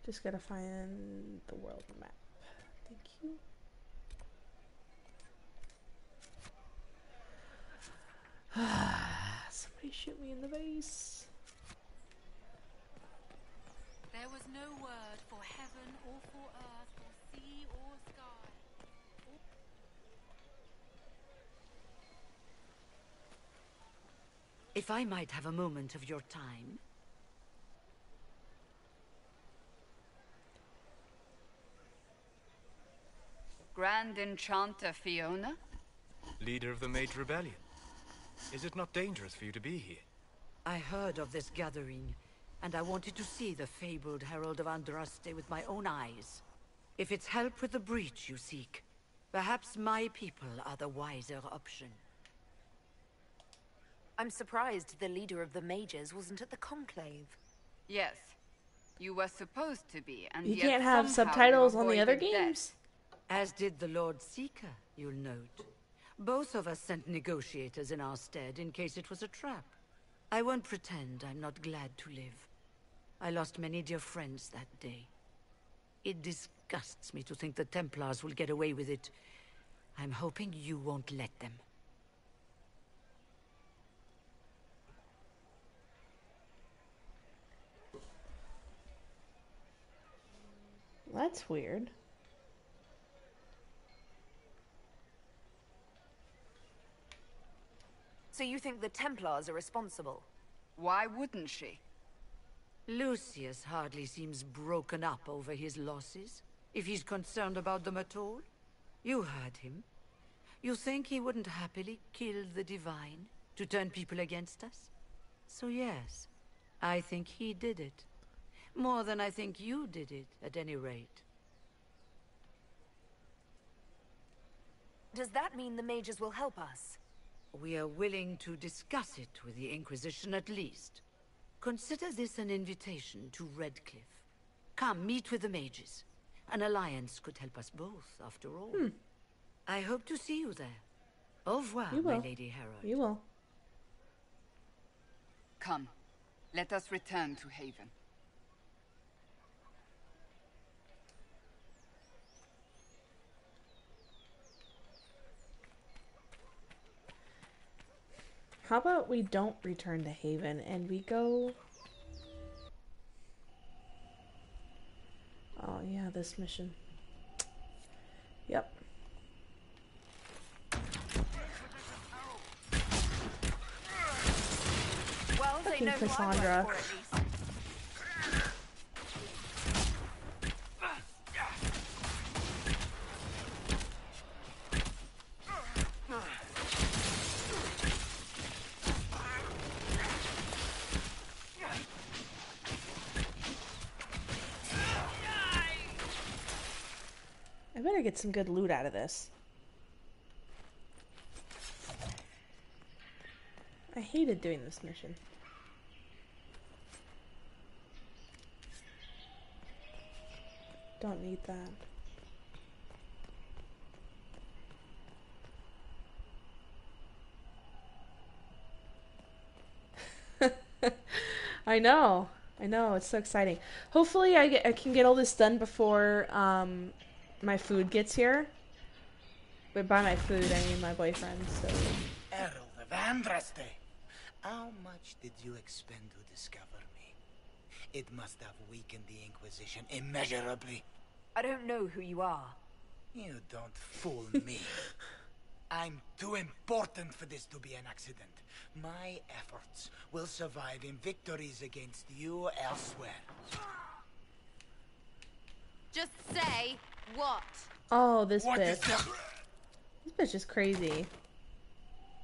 Just gotta find the world map. Thank you. Somebody shoot me in the face. There was no word for heaven or for earth or sea or sky. If I might have a moment of your time. Grand Enchanter Fiona? Leader of the Mage Rebellion. Is it not dangerous for you to be here? I heard of this gathering, and I wanted to see the fabled Herald of Andraste with my own eyes. If it's help with the breach you seek, perhaps my people are the wiser option. I'm surprised the leader of the mages wasn't at the conclave. Yes. You were supposed to be, and You yet can't have somehow subtitles you on the other avoided games. death. As did the Lord Seeker, you'll note. Both of us sent negotiators in our stead in case it was a trap. I won't pretend I'm not glad to live. I lost many dear friends that day. It disgusts me to think the Templars will get away with it. I'm hoping you won't let them. That's weird. So you think the Templars are responsible? Why wouldn't she? Lucius hardly seems broken up over his losses, if he's concerned about them at all. You heard him. You think he wouldn't happily kill the Divine to turn people against us? So yes, I think he did it. More than I think you did it, at any rate. Does that mean the mages will help us? We are willing to discuss it with the Inquisition at least. Consider this an invitation to Redcliffe. Come, meet with the mages. An alliance could help us both, after all. I hope to see you there. Au revoir, my Lady Herald. You will. Come, let us return to Haven. How about we don't return to Haven and we go... Oh yeah, this mission. Yep. Well, they Fucking know who I Cassandra. work for, at least. I better get some good loot out of this. I hated doing this mission. Don't need that. I know, it's so exciting. Hopefully I can get all this done before my food gets here. But by my food, I mean my boyfriend, so... Herald of Andraste, how much did you expend to discover me? It must have weakened the Inquisition immeasurably. I don't know who you are. You don't fool me. I'm too important for this to be an accident. My efforts will survive in victories against you elsewhere. Just say what? Oh, this What is bitch. that? This bitch is crazy.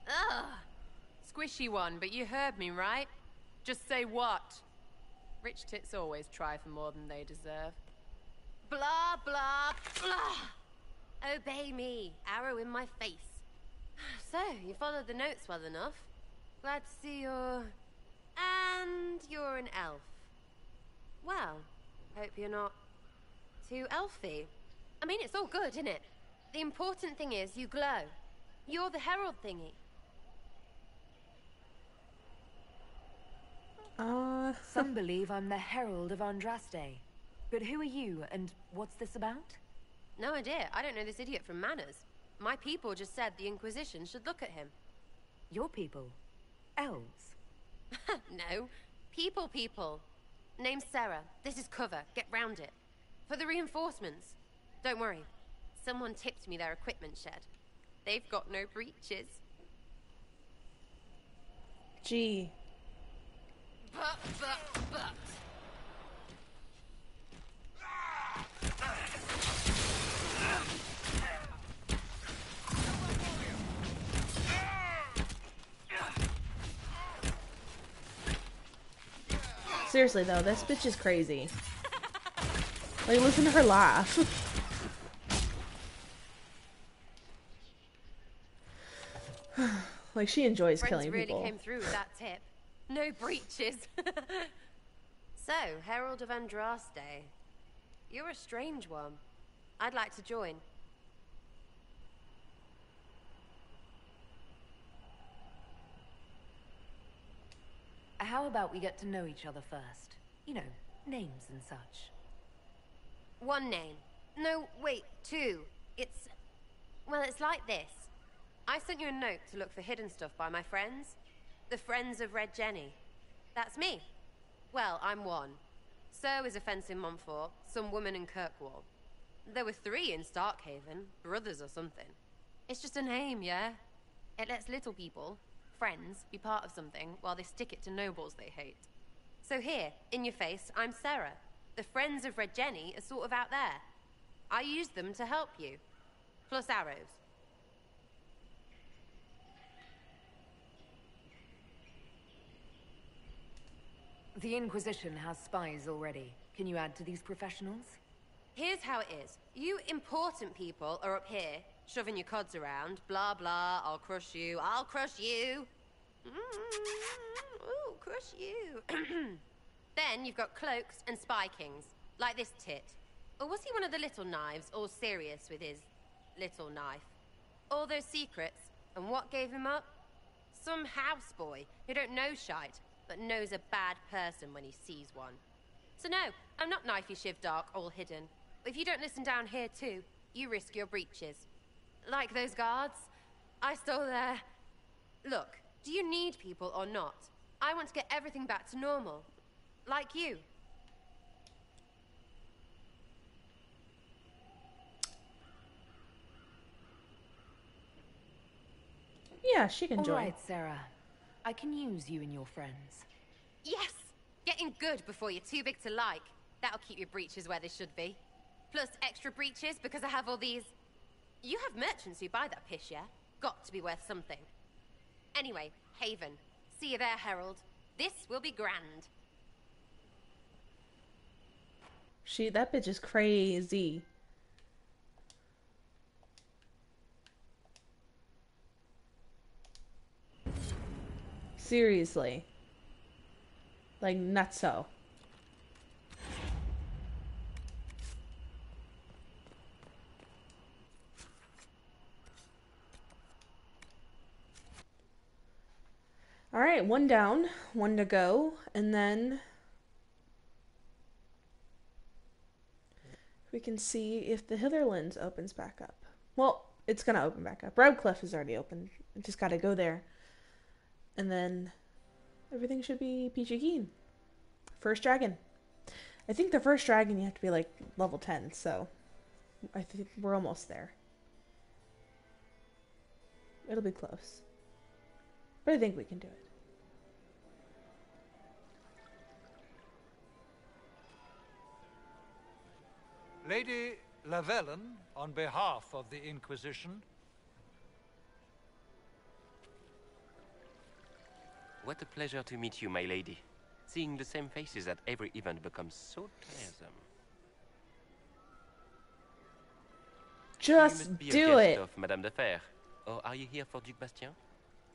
Ugh. Squishy one, but you heard me, right? Just say what? Rich tits always try for more than they deserve. Blah, blah, blah. Obey me. Arrow in my face. So, you followed the notes well enough. Glad to see you're... And you're an elf. Well, hope you're not too elfy. I mean, it's all good, isn't it? The important thing is you glow. You're the herald thingy. Some believe I'm the Herald of Andraste. But who are you, and what's this about? No idea. I don't know this idiot from Manners. My people just said the Inquisition should look at him. Your people? Elves? No. People. Name's Sarah. This is cover. Get round it. For the reinforcements. Don't worry. Someone tipped me their equipment shed. They've got no breaches. Gee. But. Seriously though, this bitch is crazy. Like, listen to her laugh. Like, she enjoys Friends killing really people. came through with that tip. No breaches. So, Herald of Andraste. You're a strange one. I'd like to join. How about we get to know each other first? You know, names and such. One name. No, wait, two. It's... Well, it's like this. I sent you a note to look for hidden stuff by my friends. The Friends of Red Jenny. That's me. Well, I'm one. So is a fence in Montfort, some woman in Kirkwall. There were 3 in Starkhaven, brothers or something. It's just a name, yeah? It lets little people, friends, be part of something while they stick it to nobles they hate. So here, in your face, I'm Sarah. The Friends of Red Jenny are sort of out there. I use them to help you. Plus arrows. The Inquisition has spies already. Can you add to these professionals? Here's how it is. You important people are up here, shoving your cods around. Blah, blah, I'll crush you, I'll crush you. Ooh, crush you. Then you've got cloaks and spy kings, like this tit. Or was he one of the little knives, all serious with his little knife? All those secrets, and what gave him up? Some houseboy who don't know shite, but knows a bad person when he sees one. So no, I'm not knifey shiv dark, all hidden. But if you don't listen down here too, you risk your breeches. Like those guards, I stole their... Look, Do you need people or not? I want to get everything back to normal. Like you. Yeah, she can join. All right, Sarah. I can use you and your friends. Yes! Getting good before you're too big to like. That'll keep your breeches where they should be. Plus extra breeches because I have all these... You have merchants who buy that piss, yeah? Got to be worth something. Anyway, Haven. See you there, Herald. This will be grand. That bitch is crazy. Seriously. Like, nutso. Alright, one down, one to go, and then we can see if the Hitherlands opens back up. Well, it's gonna open back up. Redcliffe is already open. I just gotta go there. And then everything should be peachy keen. First dragon. I think the first dragon you have to be like level 10, so I think we're almost there. It'll be close. But I think we can do it. Lady Lavellen, on behalf of the Inquisition. What a pleasure to meet you, my lady. Seeing the same faces at every event becomes so tiresome. Just you must be do a guest it. of Madame de Fer. Or are you here for Duc Bastien?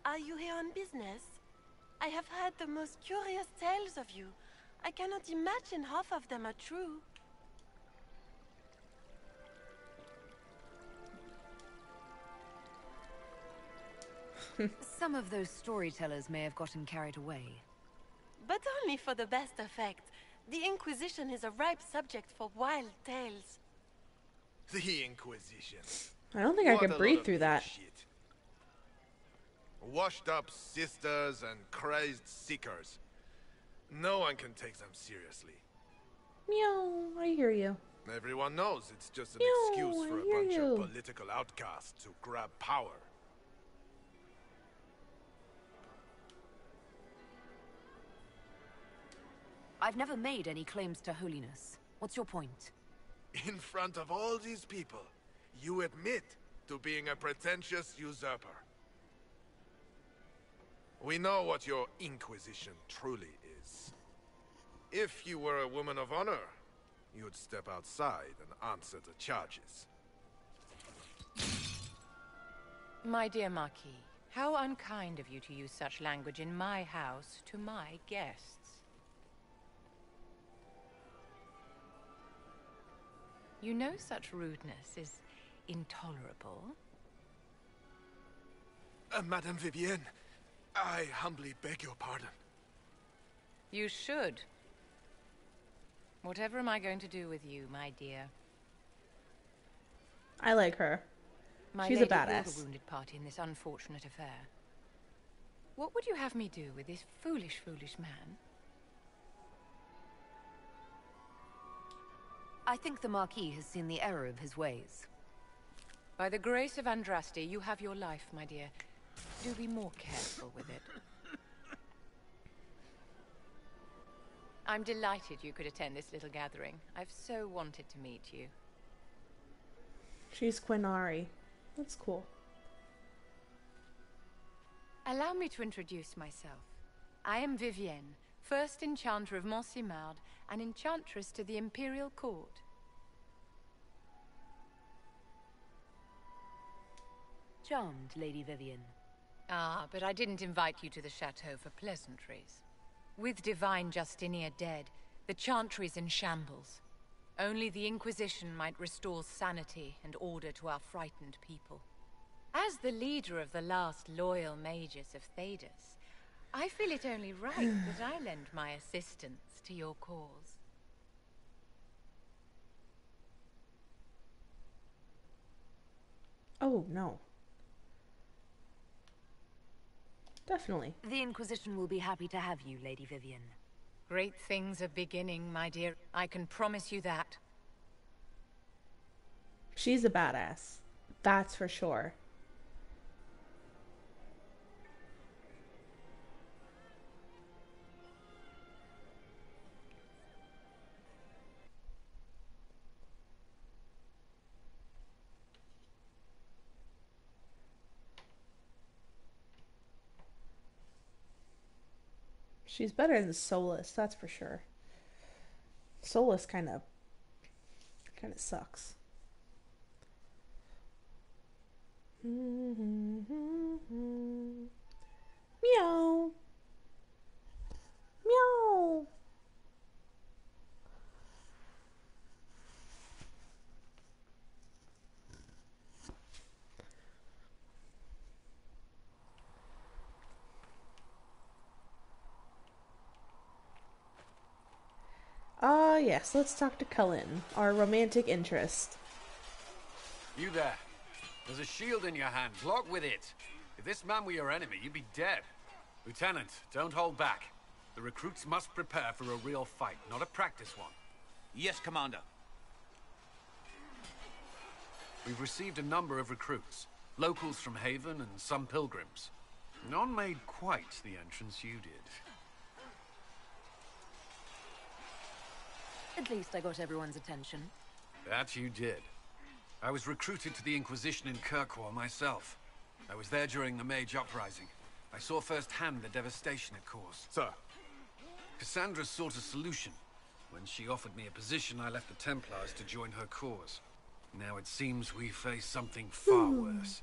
Are you here on business? I have heard the most curious tales of you. I cannot imagine half of them are true. Some of those storytellers may have gotten carried away. But only for the best effect. The Inquisition is a ripe subject for wild tales. The Inquisition. I don't think I could breathe through that. Shit. Washed up sisters and crazed seekers. No one can take them seriously. Meow, I hear you. Everyone knows it's just an Meow, excuse for I a hear bunch you. of political outcasts to grab power. I've never made any claims to holiness. What's your point? In front of all these people, you admit to being a pretentious usurper. We know what your Inquisition truly is. If you were a woman of honor, you'd step outside and answer the charges. My dear Marquis, how unkind of you to use such language in my house to my guests. You know such rudeness is intolerable. Madame Vivienne, I humbly beg your pardon. You should. Whatever am I going to do with you, my dear? I like her. My She's a lady, you're badass. the wounded party in this unfortunate affair. What would you have me do with this foolish, foolish man? I think the Marquis has seen the error of his ways. By the grace of Andraste, you have your life, my dear. Do be more careful with it. I'm delighted you could attend this little gathering. I've so wanted to meet you. She's Quinari. That's cool. Allow me to introduce myself. I am Vivienne, first enchanter of Montsimard and enchantress to the Imperial Court. Charmed, Lady Vivienne. Ah, but I didn't invite you to the chateau for pleasantries. With divine Justinia dead, the chantry's in shambles. Only the Inquisition might restore sanity and order to our frightened people. As the leader of the last loyal mages of Thedas, I feel it only right that I lend my assistance to your cause. Oh, no. Definitely. The Inquisition will be happy to have you, Lady Vivian. Great things are beginning, my dear. I can promise you that. She's a badass. That's for sure. She's better than Solus, that's for sure. Solus kind of sucks. Meow. Meow. Yes, let's talk to Cullen, our romantic interest. You there. There's a shield in your hand. Block with it. If this man were your enemy, you'd be dead. Lieutenant, don't hold back. The recruits must prepare for a real fight, not a practice one. Yes, Commander. We've received a number of recruits. Locals from Haven and some pilgrims. None made quite the entrance you did. At least I got everyone's attention. That you did. I was recruited to the Inquisition in Kirkwall myself. I was there during the Mage Uprising. I saw firsthand the devastation it caused. Sir. Cassandra sought a solution. When she offered me a position, I left the Templars to join her cause. Now it seems we face something far worse.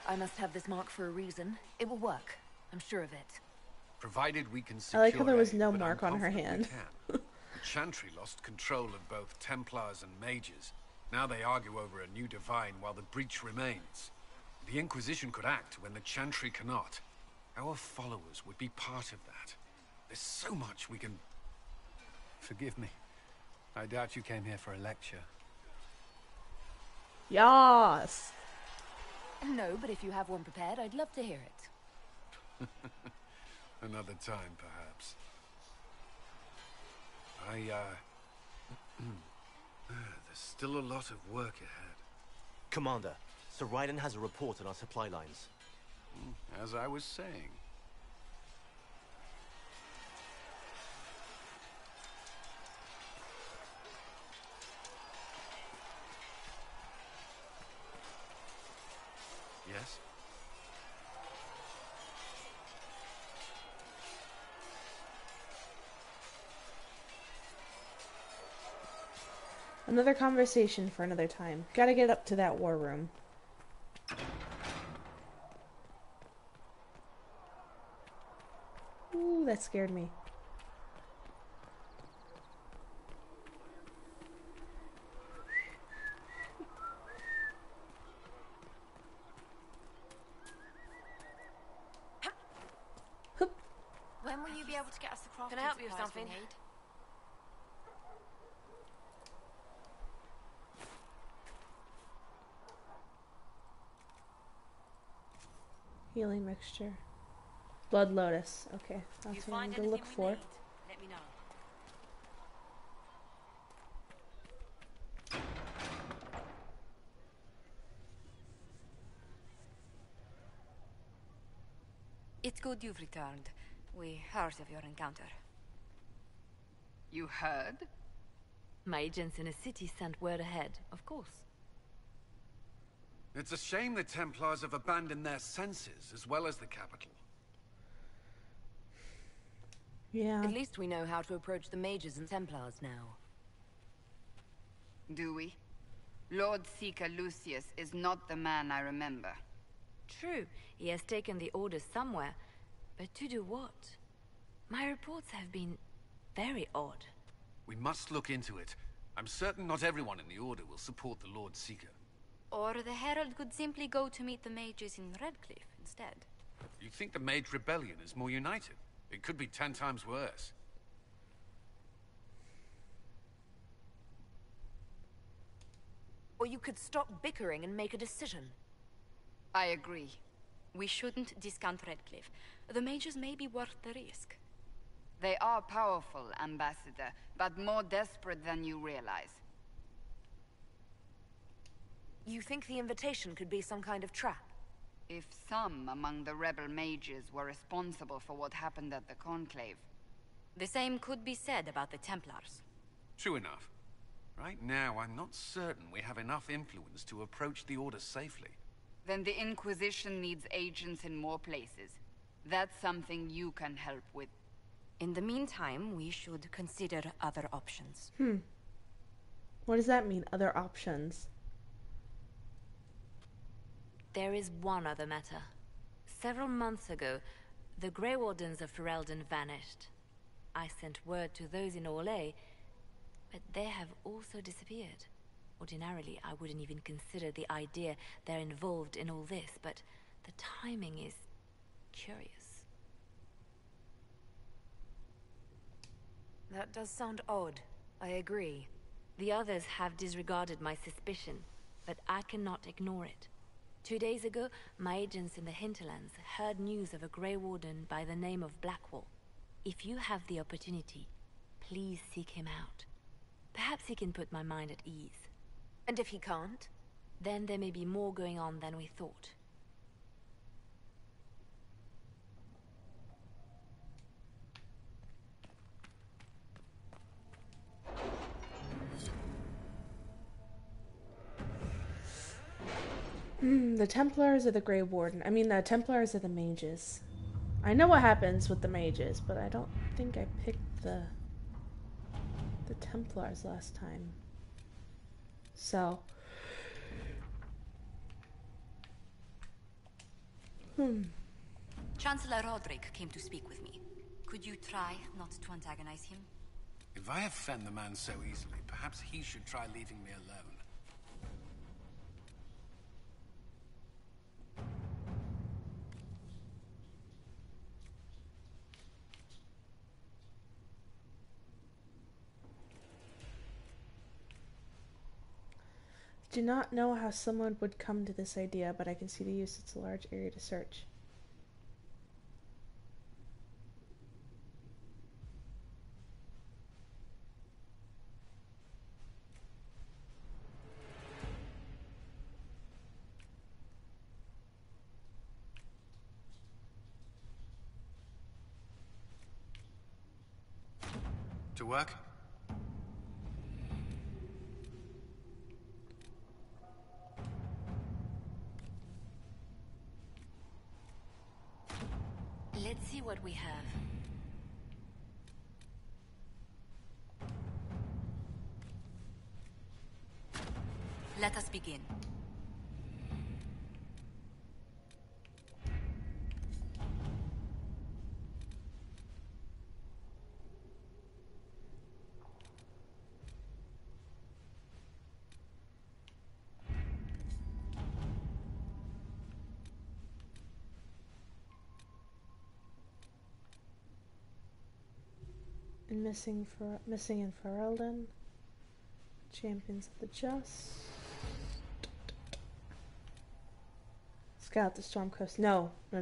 I must have this mark for a reason. It will work. I'm sure of it. Provided we can secure I like how there was aid, no but mark I'm on her confident hand. we can. The Chantry lost control of both Templars and Mages. Now they argue over a new divine while the breach remains. The Inquisition could act when the Chantry cannot. Our followers would be part of that. There's so much we can... Forgive me. I doubt you came here for a lecture. Yas. No, but if you have one prepared, I'd love to hear it. Another time, perhaps. There's still a lot of work ahead. Commander, Sir Raiden has a report on our supply lines. As I was saying. Yes? Another conversation for another time. Gotta get up to that war room. Ooh, that scared me. When will you be able to get us the crafting Can I help you with supplies we something? need? Healing mixture. Blood lotus. Okay, that's what I need to look for. Let me know. It's good you've returned. We heard of your encounter. You heard? My agents in a city sent word ahead, of course. It's a shame the Templars have abandoned their senses, as well as the capital. Yeah. At least we know how to approach the mages and Templars now. Do we? Lord Seeker Lucius is not the man I remember. True, he has taken the orders somewhere, but to do what? My reports have been very odd. We must look into it. I'm certain not everyone in the Order will support the Lord Seeker. Or the Herald could simply go to meet the mages in Redcliffe instead. You think the Mage Rebellion is more united? It could be 10 times worse. Or you could stop bickering and make a decision. I agree. We shouldn't discount Redcliffe. The mages may be worth the risk. They are powerful, Ambassador, but more desperate than you realize. You think the invitation could be some kind of trap? If some among the rebel mages were responsible for what happened at the Conclave. The same could be said about the Templars. True enough. Right now, I'm not certain we have enough influence to approach the Order safely. Then the Inquisition needs agents in more places. That's something you can help with. In the meantime, we should consider other options. What does that mean, other options? There is one other matter. Several months ago, the Grey Wardens of Ferelden vanished. I sent word to those in Orlais, but they have also disappeared. Ordinarily, I wouldn't even consider the idea they're involved in all this, but the timing is curious. That does sound odd. I agree. The others have disregarded my suspicion, but I cannot ignore it. 2 days ago, my agents in the hinterlands heard news of a Grey Warden by the name of Blackwall. If you have the opportunity, please seek him out. Perhaps he can put my mind at ease. And if he can't? Then there may be more going on than we thought. The Templars are the Grey Warden. I mean, the Templars are the mages. I know what happens with the mages, but I don't think I picked the Templars last time. So. Chancellor Roderick came to speak with me. Could you try not to antagonize him? If I offend the man so easily, perhaps he should try leaving me alone. Do not know how someone would come to this idea, but I can see the use. It's a large area to search. To work? Let's see what we have. Let us begin. And missing in Ferelden. Champions of the Just. Scout the Storm Coast. No. We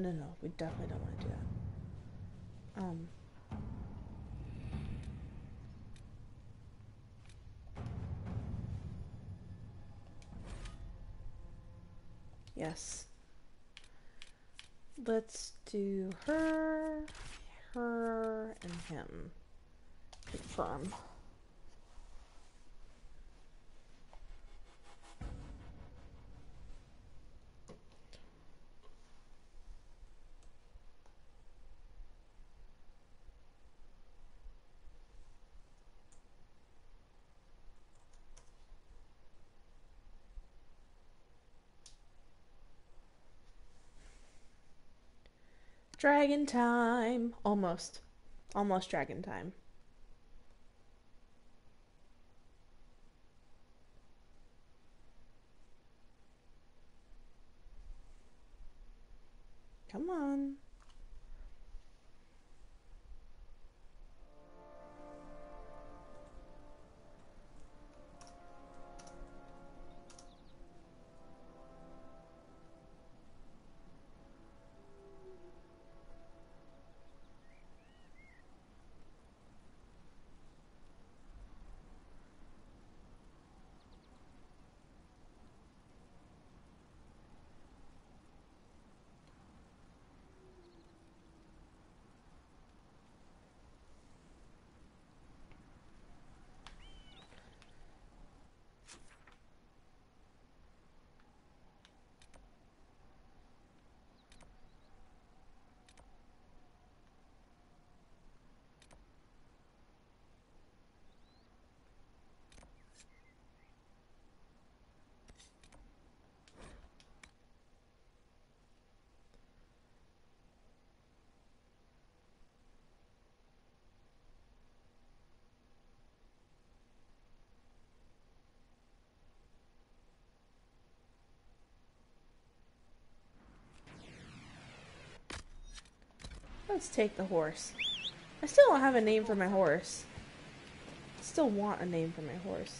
definitely don't want to do that. Yes. Let's do her, and him. Confirm. Dragon time. Almost dragon time. Come on. Let's take the horse. I still don't have a name for my horse. I still want a name for my horse.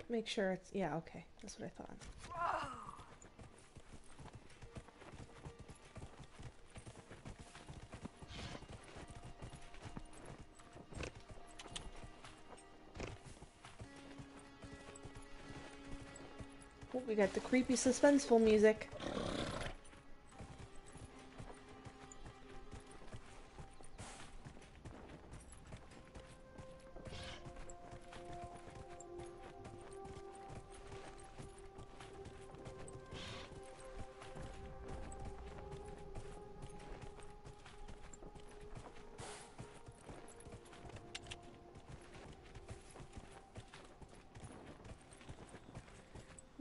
Make sure it's... yeah, okay. That's what I thought. Oh, we got the creepy, suspenseful music.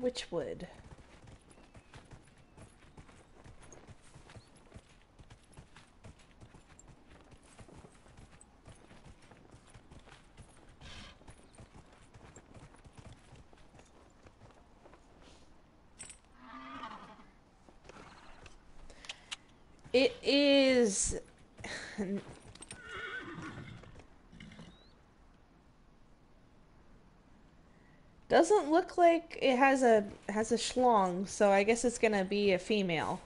Witchwood. It is... doesn't look like it has a schlong, so I guess it's gonna be a female.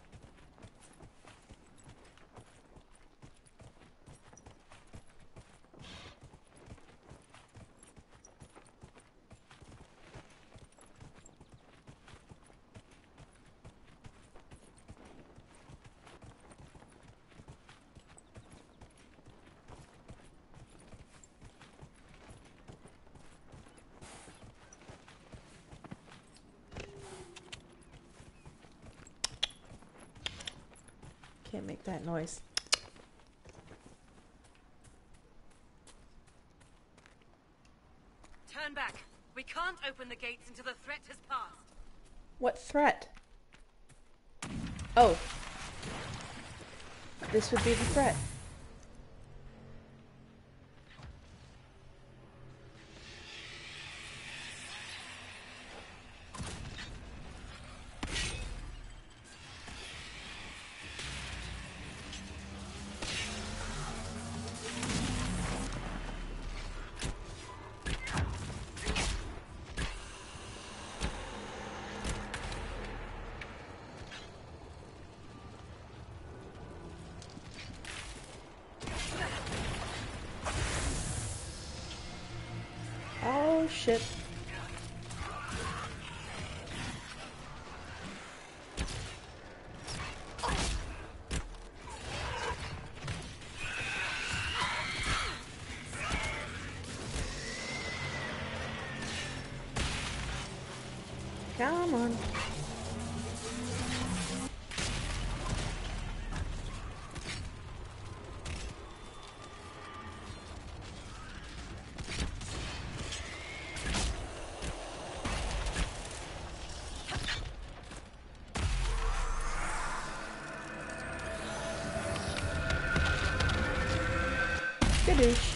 Can't make that noise. Turn back. We can't open the gates until the threat has passed. What threat? Oh. This would be the threat. Oh shit. Come on. Skadoosh.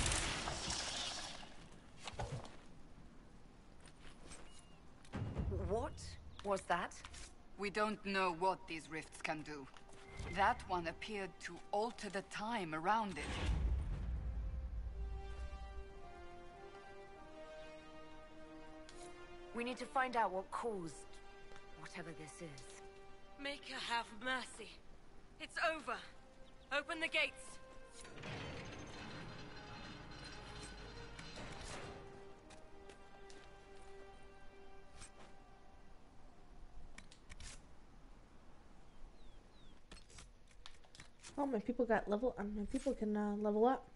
What was that? We don't know what these rifts can do. That one appeared to alter the time around it. We need to find out what caused whatever this is. Maker, have mercy. It's over. Open the gates. Oh, my people got level. My people can level up.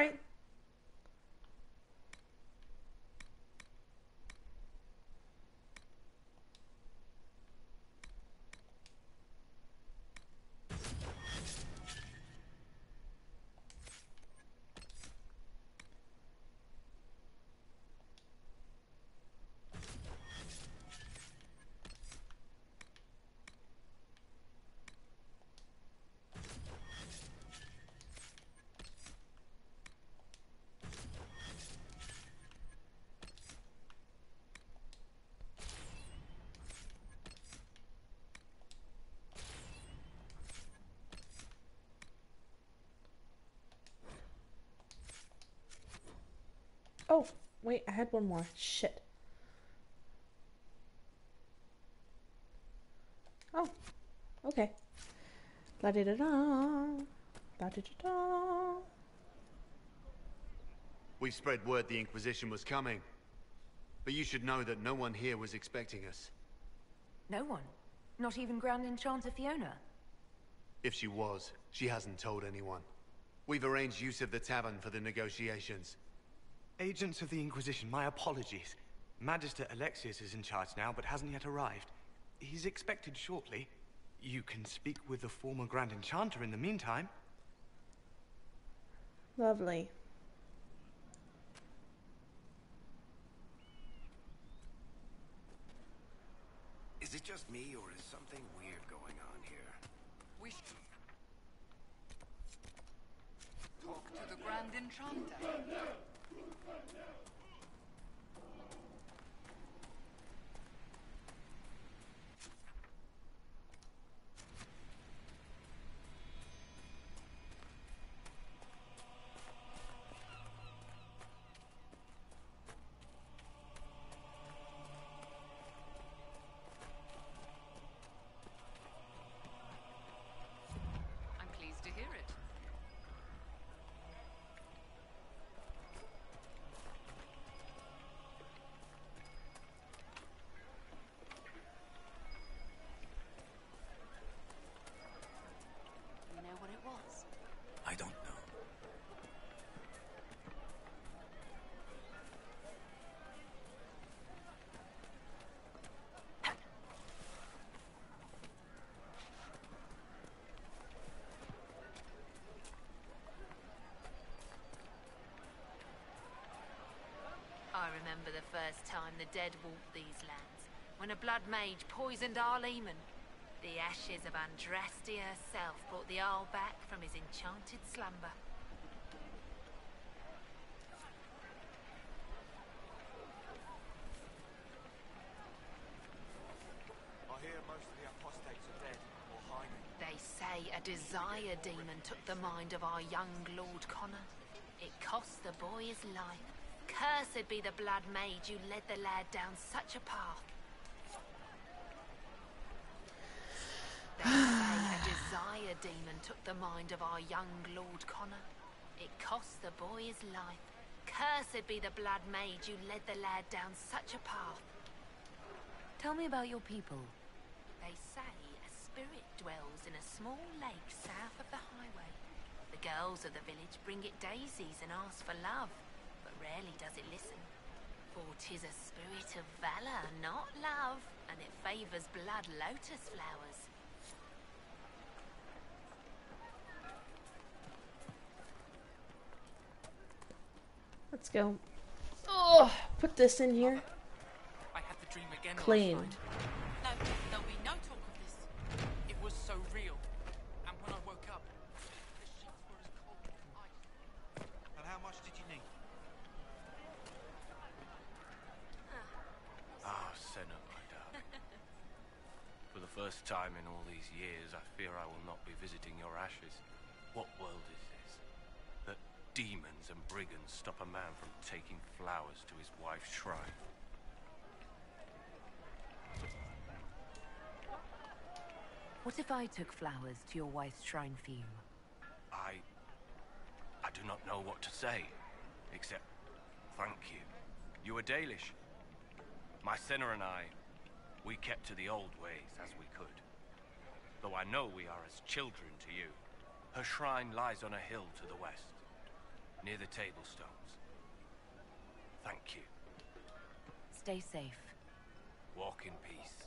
right? Oh, wait, I had one more. Shit. Oh, okay. La da da da. La da da da. We spread word the Inquisition was coming. But you should know that no one here was expecting us. No one? Not even Grand Enchanter Fiona? If she was, she hasn't told anyone. We've arranged use of the tavern for the negotiations. Agents of the Inquisition, my apologies. Magister Alexius is in charge now, but hasn't yet arrived. He's expected shortly. You can speak with the former Grand Enchanter in the meantime. Lovely. Is it just me, or is something weird going on here? We should talk to the Grand Enchanter. To hear it. You know what it was? I don't know. I remember the first time the dead walked these lands, when a blood mage poisoned our leman. The ashes of Andraste herself brought the Arl back from his enchanted slumber. I hear most of the apostates are dead or hiding. They say a desire demon took the mind of our young Lord Connor. It cost the boy his life. Cursed be the blood mage who led the lad down such a path. They say a desire demon took the mind of our young Lord Connor. It cost the boy his life. Cursed be the blood mage who led the lad down such a path. Tell me about your people. They say a spirit dwells in a small lake south of the highway. The girls of the village bring it daisies and ask for love, but rarely does it listen. For 'tis a spirit of valor, not love, and it favors blood lotus flowers. Let's go. Oh, put this in here. I had the dream again Clean. last night. No, there'll be no talk of this. It was so real. And when I woke up, the sheets were as cold as ice. And how much did you need? Ah, Senna, my darling. For the first time in all these years, I fear I will not be visiting your ashes. What world is this? That demons and brigands stop a man from taking flowers to his wife's shrine. What if I took flowers to your wife's shrine for you? I do not know what to say, except thank you. You were Dalish. My Senna and I, we kept to the old ways as we could. Though I know we are as children to you. Her shrine lies on a hill to the west. near the tablstones. Thank you. Stay safe. Walk in peace.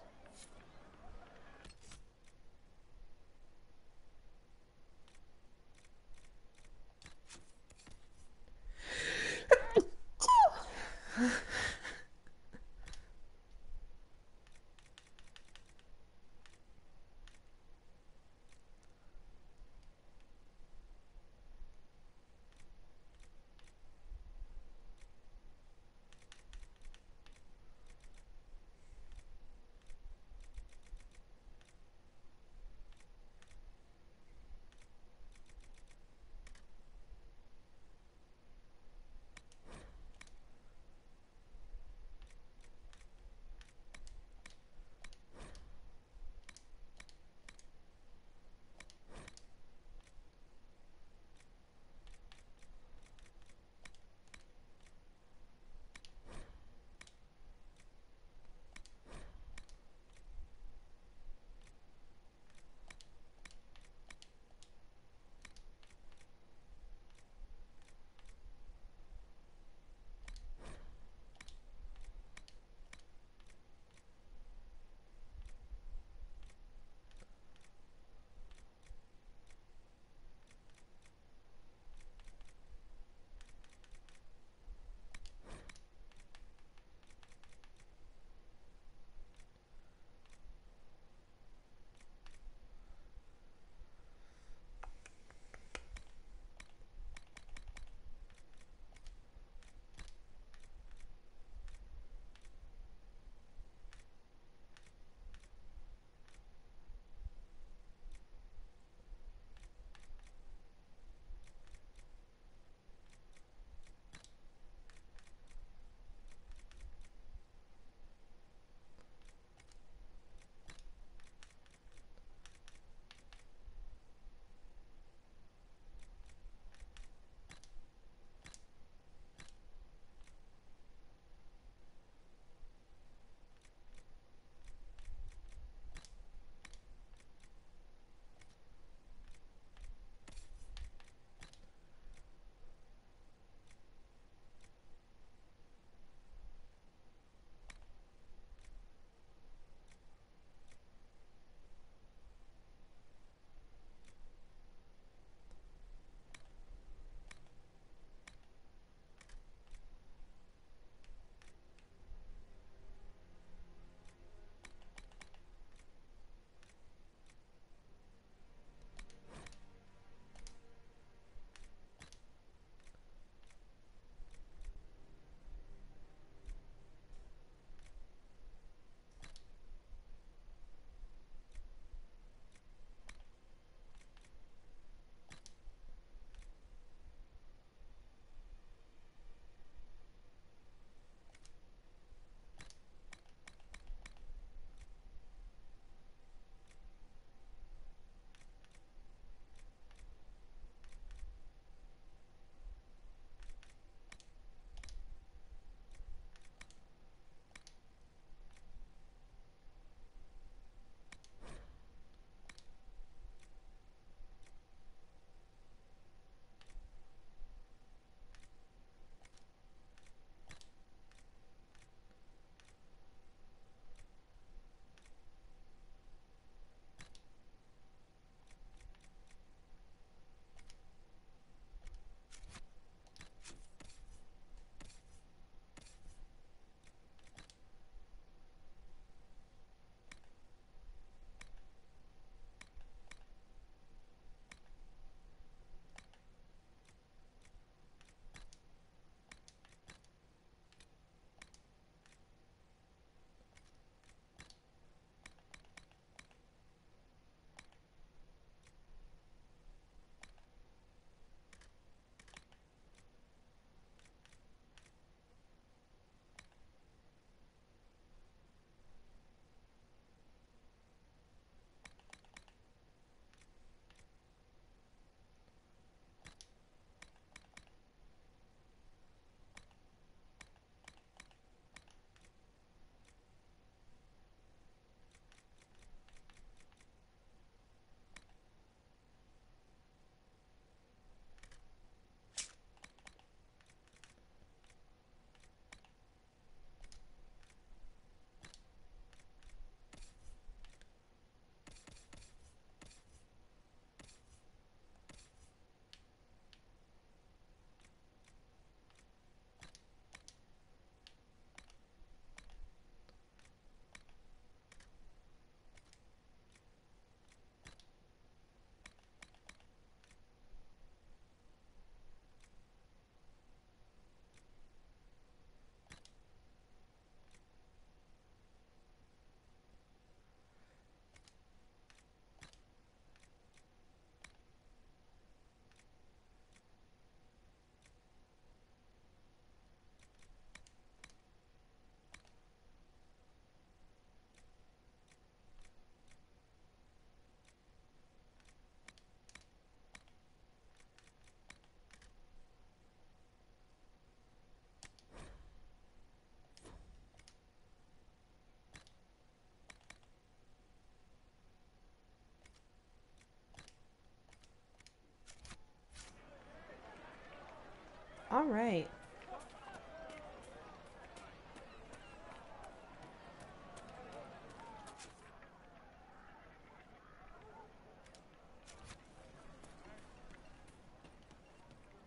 right.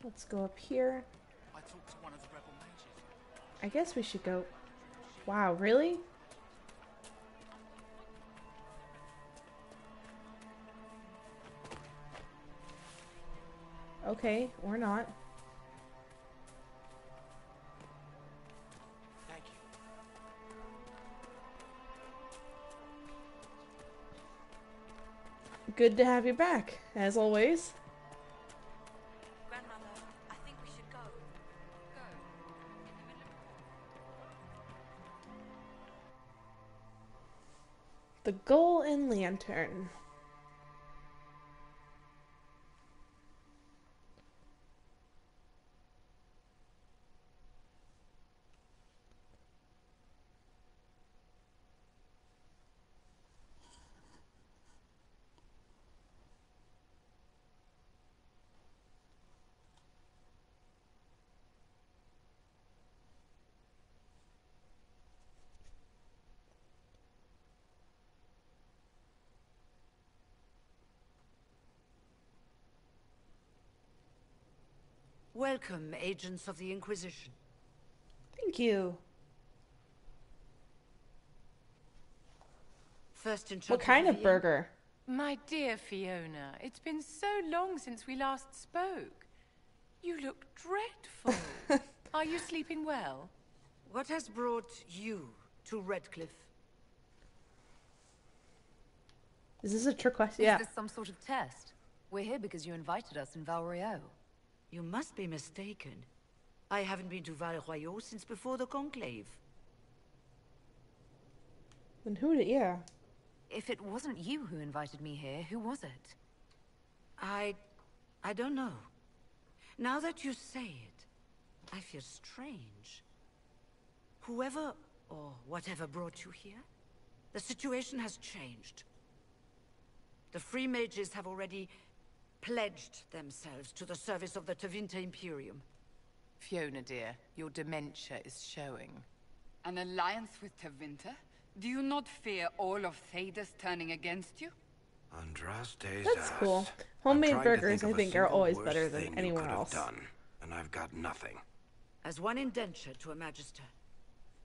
Let's go up here. I talked to one of the rebel mages. I guess we should go. Wow, really? Okay, or not. Thank you. Good to have you back, as always. Grandmother, I think we should go. Go. The golden lantern. Welcome, agents of the Inquisition. Thank you. First in charge. What kind of burger? My dear Fiona, it's been so long since we last spoke. You look dreadful. Are you sleeping well? What has brought you to Redcliffe? Is this a trick question? Yeah. Is this some sort of test? We're here because you invited us in Val Royal. You must be mistaken. I haven't been to Val Royal since before the Conclave. Then who did? Yeah. If it wasn't you who invited me here, who was it? I don't know. Now that you say it, I feel strange. Whoever or whatever brought you here, the situation has changed. The Free Mages have already pledged themselves to the service of the Tevinter Imperium. Fiona, dear, your dementia is showing. An alliance with Tevinter? Do you not fear all of Thedas turning against you? Andraste's That's ass. cool. I'm Homemade trying to burgers, think I of a think, are single always worse better thing than you anywhere could have else. done, and I've got nothing. As one indenture to a Magister,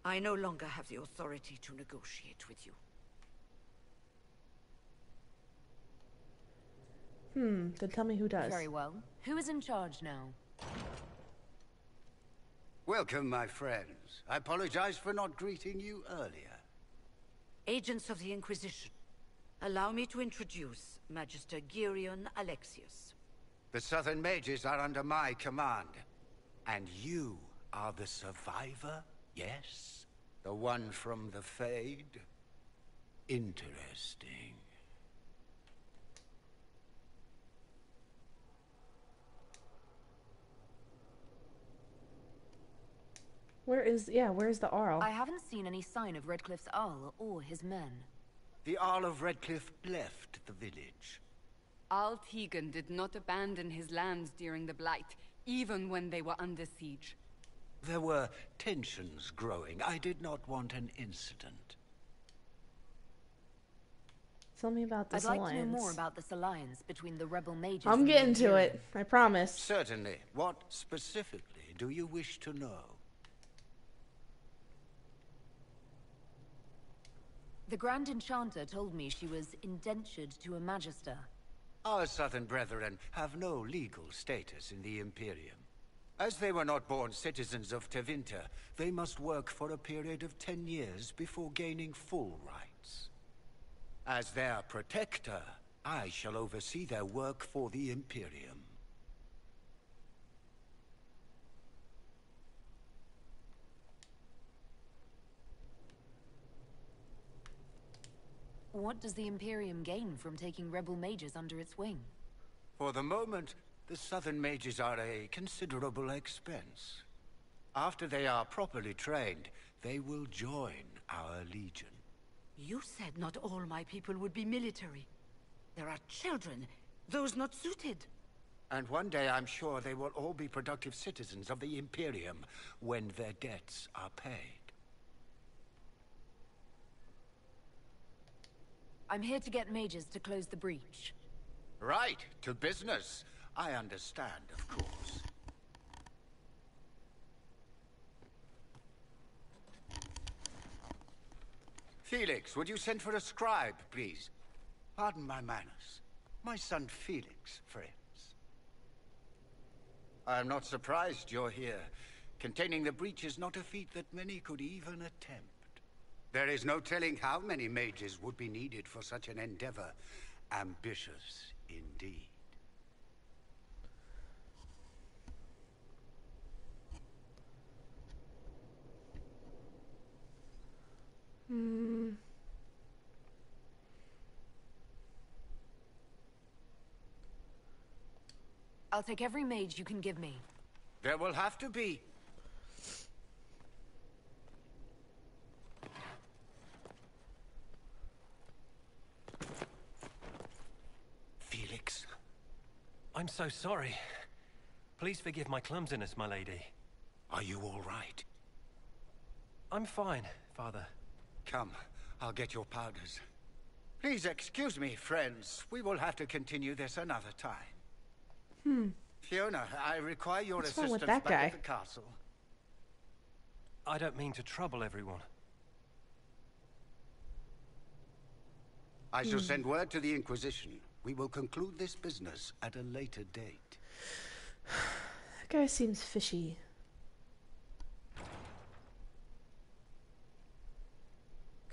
I no longer have the authority to negotiate with you. Then tell me who does. Very well. Who is in charge now? Welcome, my friends. I apologize for not greeting you earlier. Agents of the Inquisition, allow me to introduce Magister Girion Alexius. The Southern Mages are under my command. And you are the survivor, yes? The one from the Fade? Interesting. Where's the Arl? I haven't seen any sign of Redcliffe's Arl or his men. The Arl of Redcliffe left the village. Arl Tegan did not abandon his lands during the Blight, even when they were under siege. There were tensions growing. I did not want an incident. Tell me about this I'd like alliance. to know more about this alliance between the rebel mages. I'm and the getting to Imperium. it. I promise. Certainly. What specifically do you wish to know? The Grand Enchanter told me she was indentured to a Magister. Our southern brethren have no legal status in the Imperium. As they were not born citizens of Tevinter, they must work for a period of 10 years before gaining full rights. As their protector, I shall oversee their work for the Imperium. What does the Imperium gain from taking rebel mages under its wing? For the moment, the Southern Mages are a considerable expense. After they are properly trained, they will join our legion. You said not all my people would be military. There are children, those not suited. And one day I'm sure they will all be productive citizens of the Imperium when their debts are paid. I'm here to get mages to close the breach. Right, to business. I understand, of course. Felix, would you send for a scribe, please? Pardon my manners. My son Felix, friends. I'm not surprised you're here. Containing the breach is not a feat that many could even attempt. There is no telling how many mages would be needed for such an endeavor. Ambitious, indeed. I'll take every mage you can give me. There will have to be. Felix. I'm so sorry. Please forgive my clumsiness, my lady. Are you all right? I'm fine, Father. Come, I'll get your powders. Please excuse me, friends. We will have to continue this another time. Fiona, I require your What's wrong assistance with that back guy? at the castle. I don't mean to trouble everyone. I shall send word to the Inquisition. We will conclude this business at a later date. That guy seems fishy.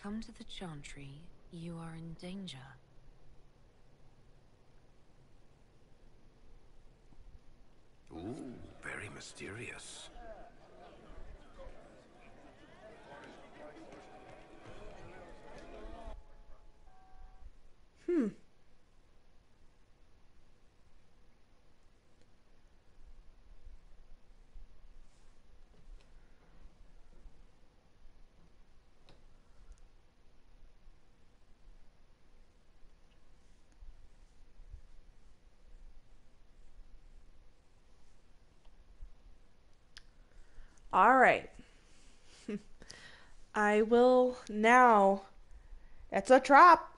Come to the chantry. You are in danger. Ooh, very mysterious. All right. I will now. It's a trap.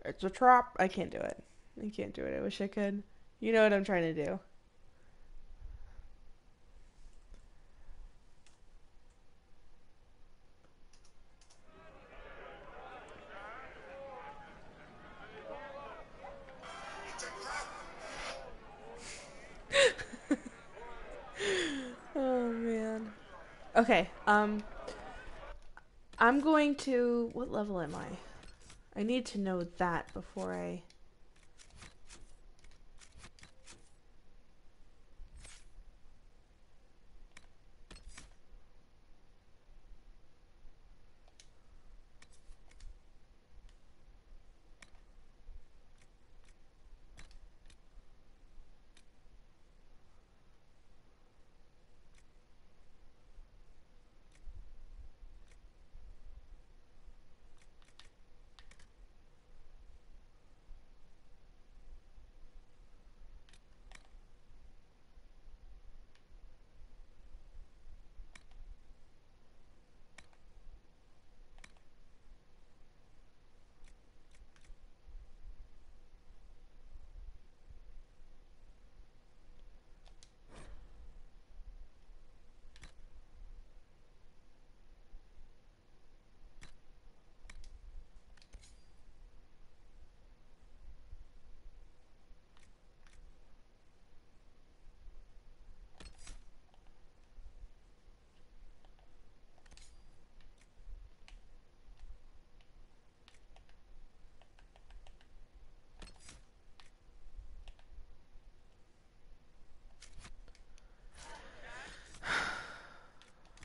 It's a trap. I can't do it. I can't do it. I wish I could. You know what I'm trying to do. Oh man. Okay, I'm going to... What level am I? I need to know that before I...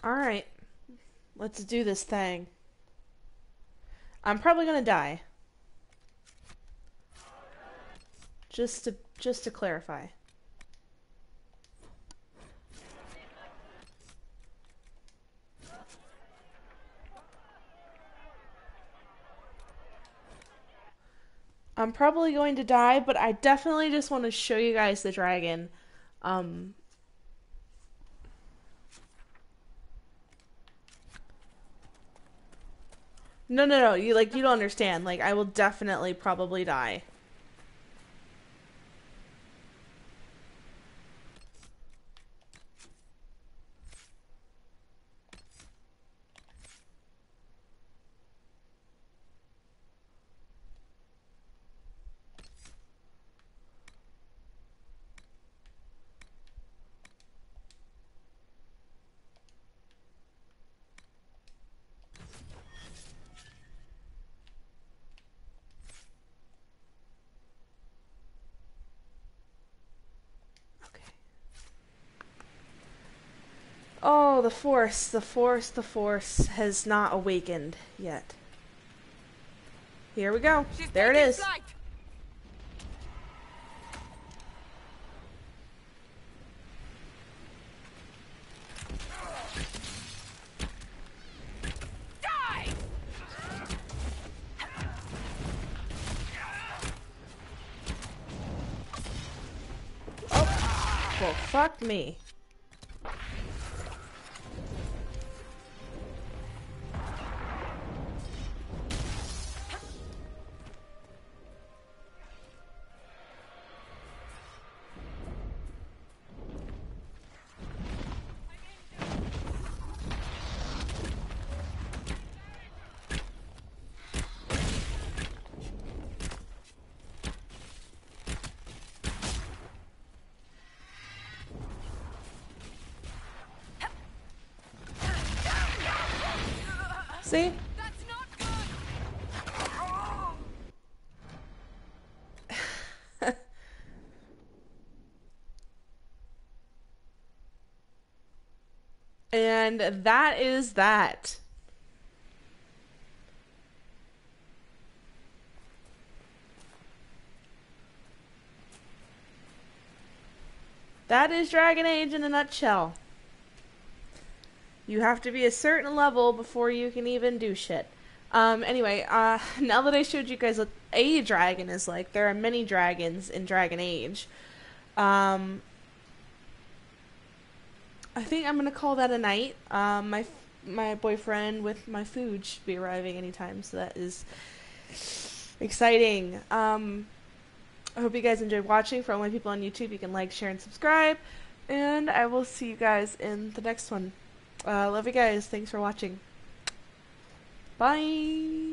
Alright. Let's do this thing. I'm probably gonna die. Just to clarify. I'm probably going to die, but I definitely just want to show you guys the dragon. No, you don't understand. Like, I will definitely probably die. Oh, the force has not awakened yet. Here we go. There it is. Oh, well, fuck me. See? That's not good. And that is that. That is Dragon Age in a nutshell. You have to be a certain level before you can even do shit. Anyway, now that I showed you guys what a dragon is like, there are many dragons in Dragon Age. I think I'm gonna call that a night. My boyfriend with my food should be arriving anytime, so that is exciting. I hope you guys enjoyed watching. For all my people on YouTube, you can like, share, and subscribe. And I will see you guys in the next one. Love you guys. Thanks for watching. Bye.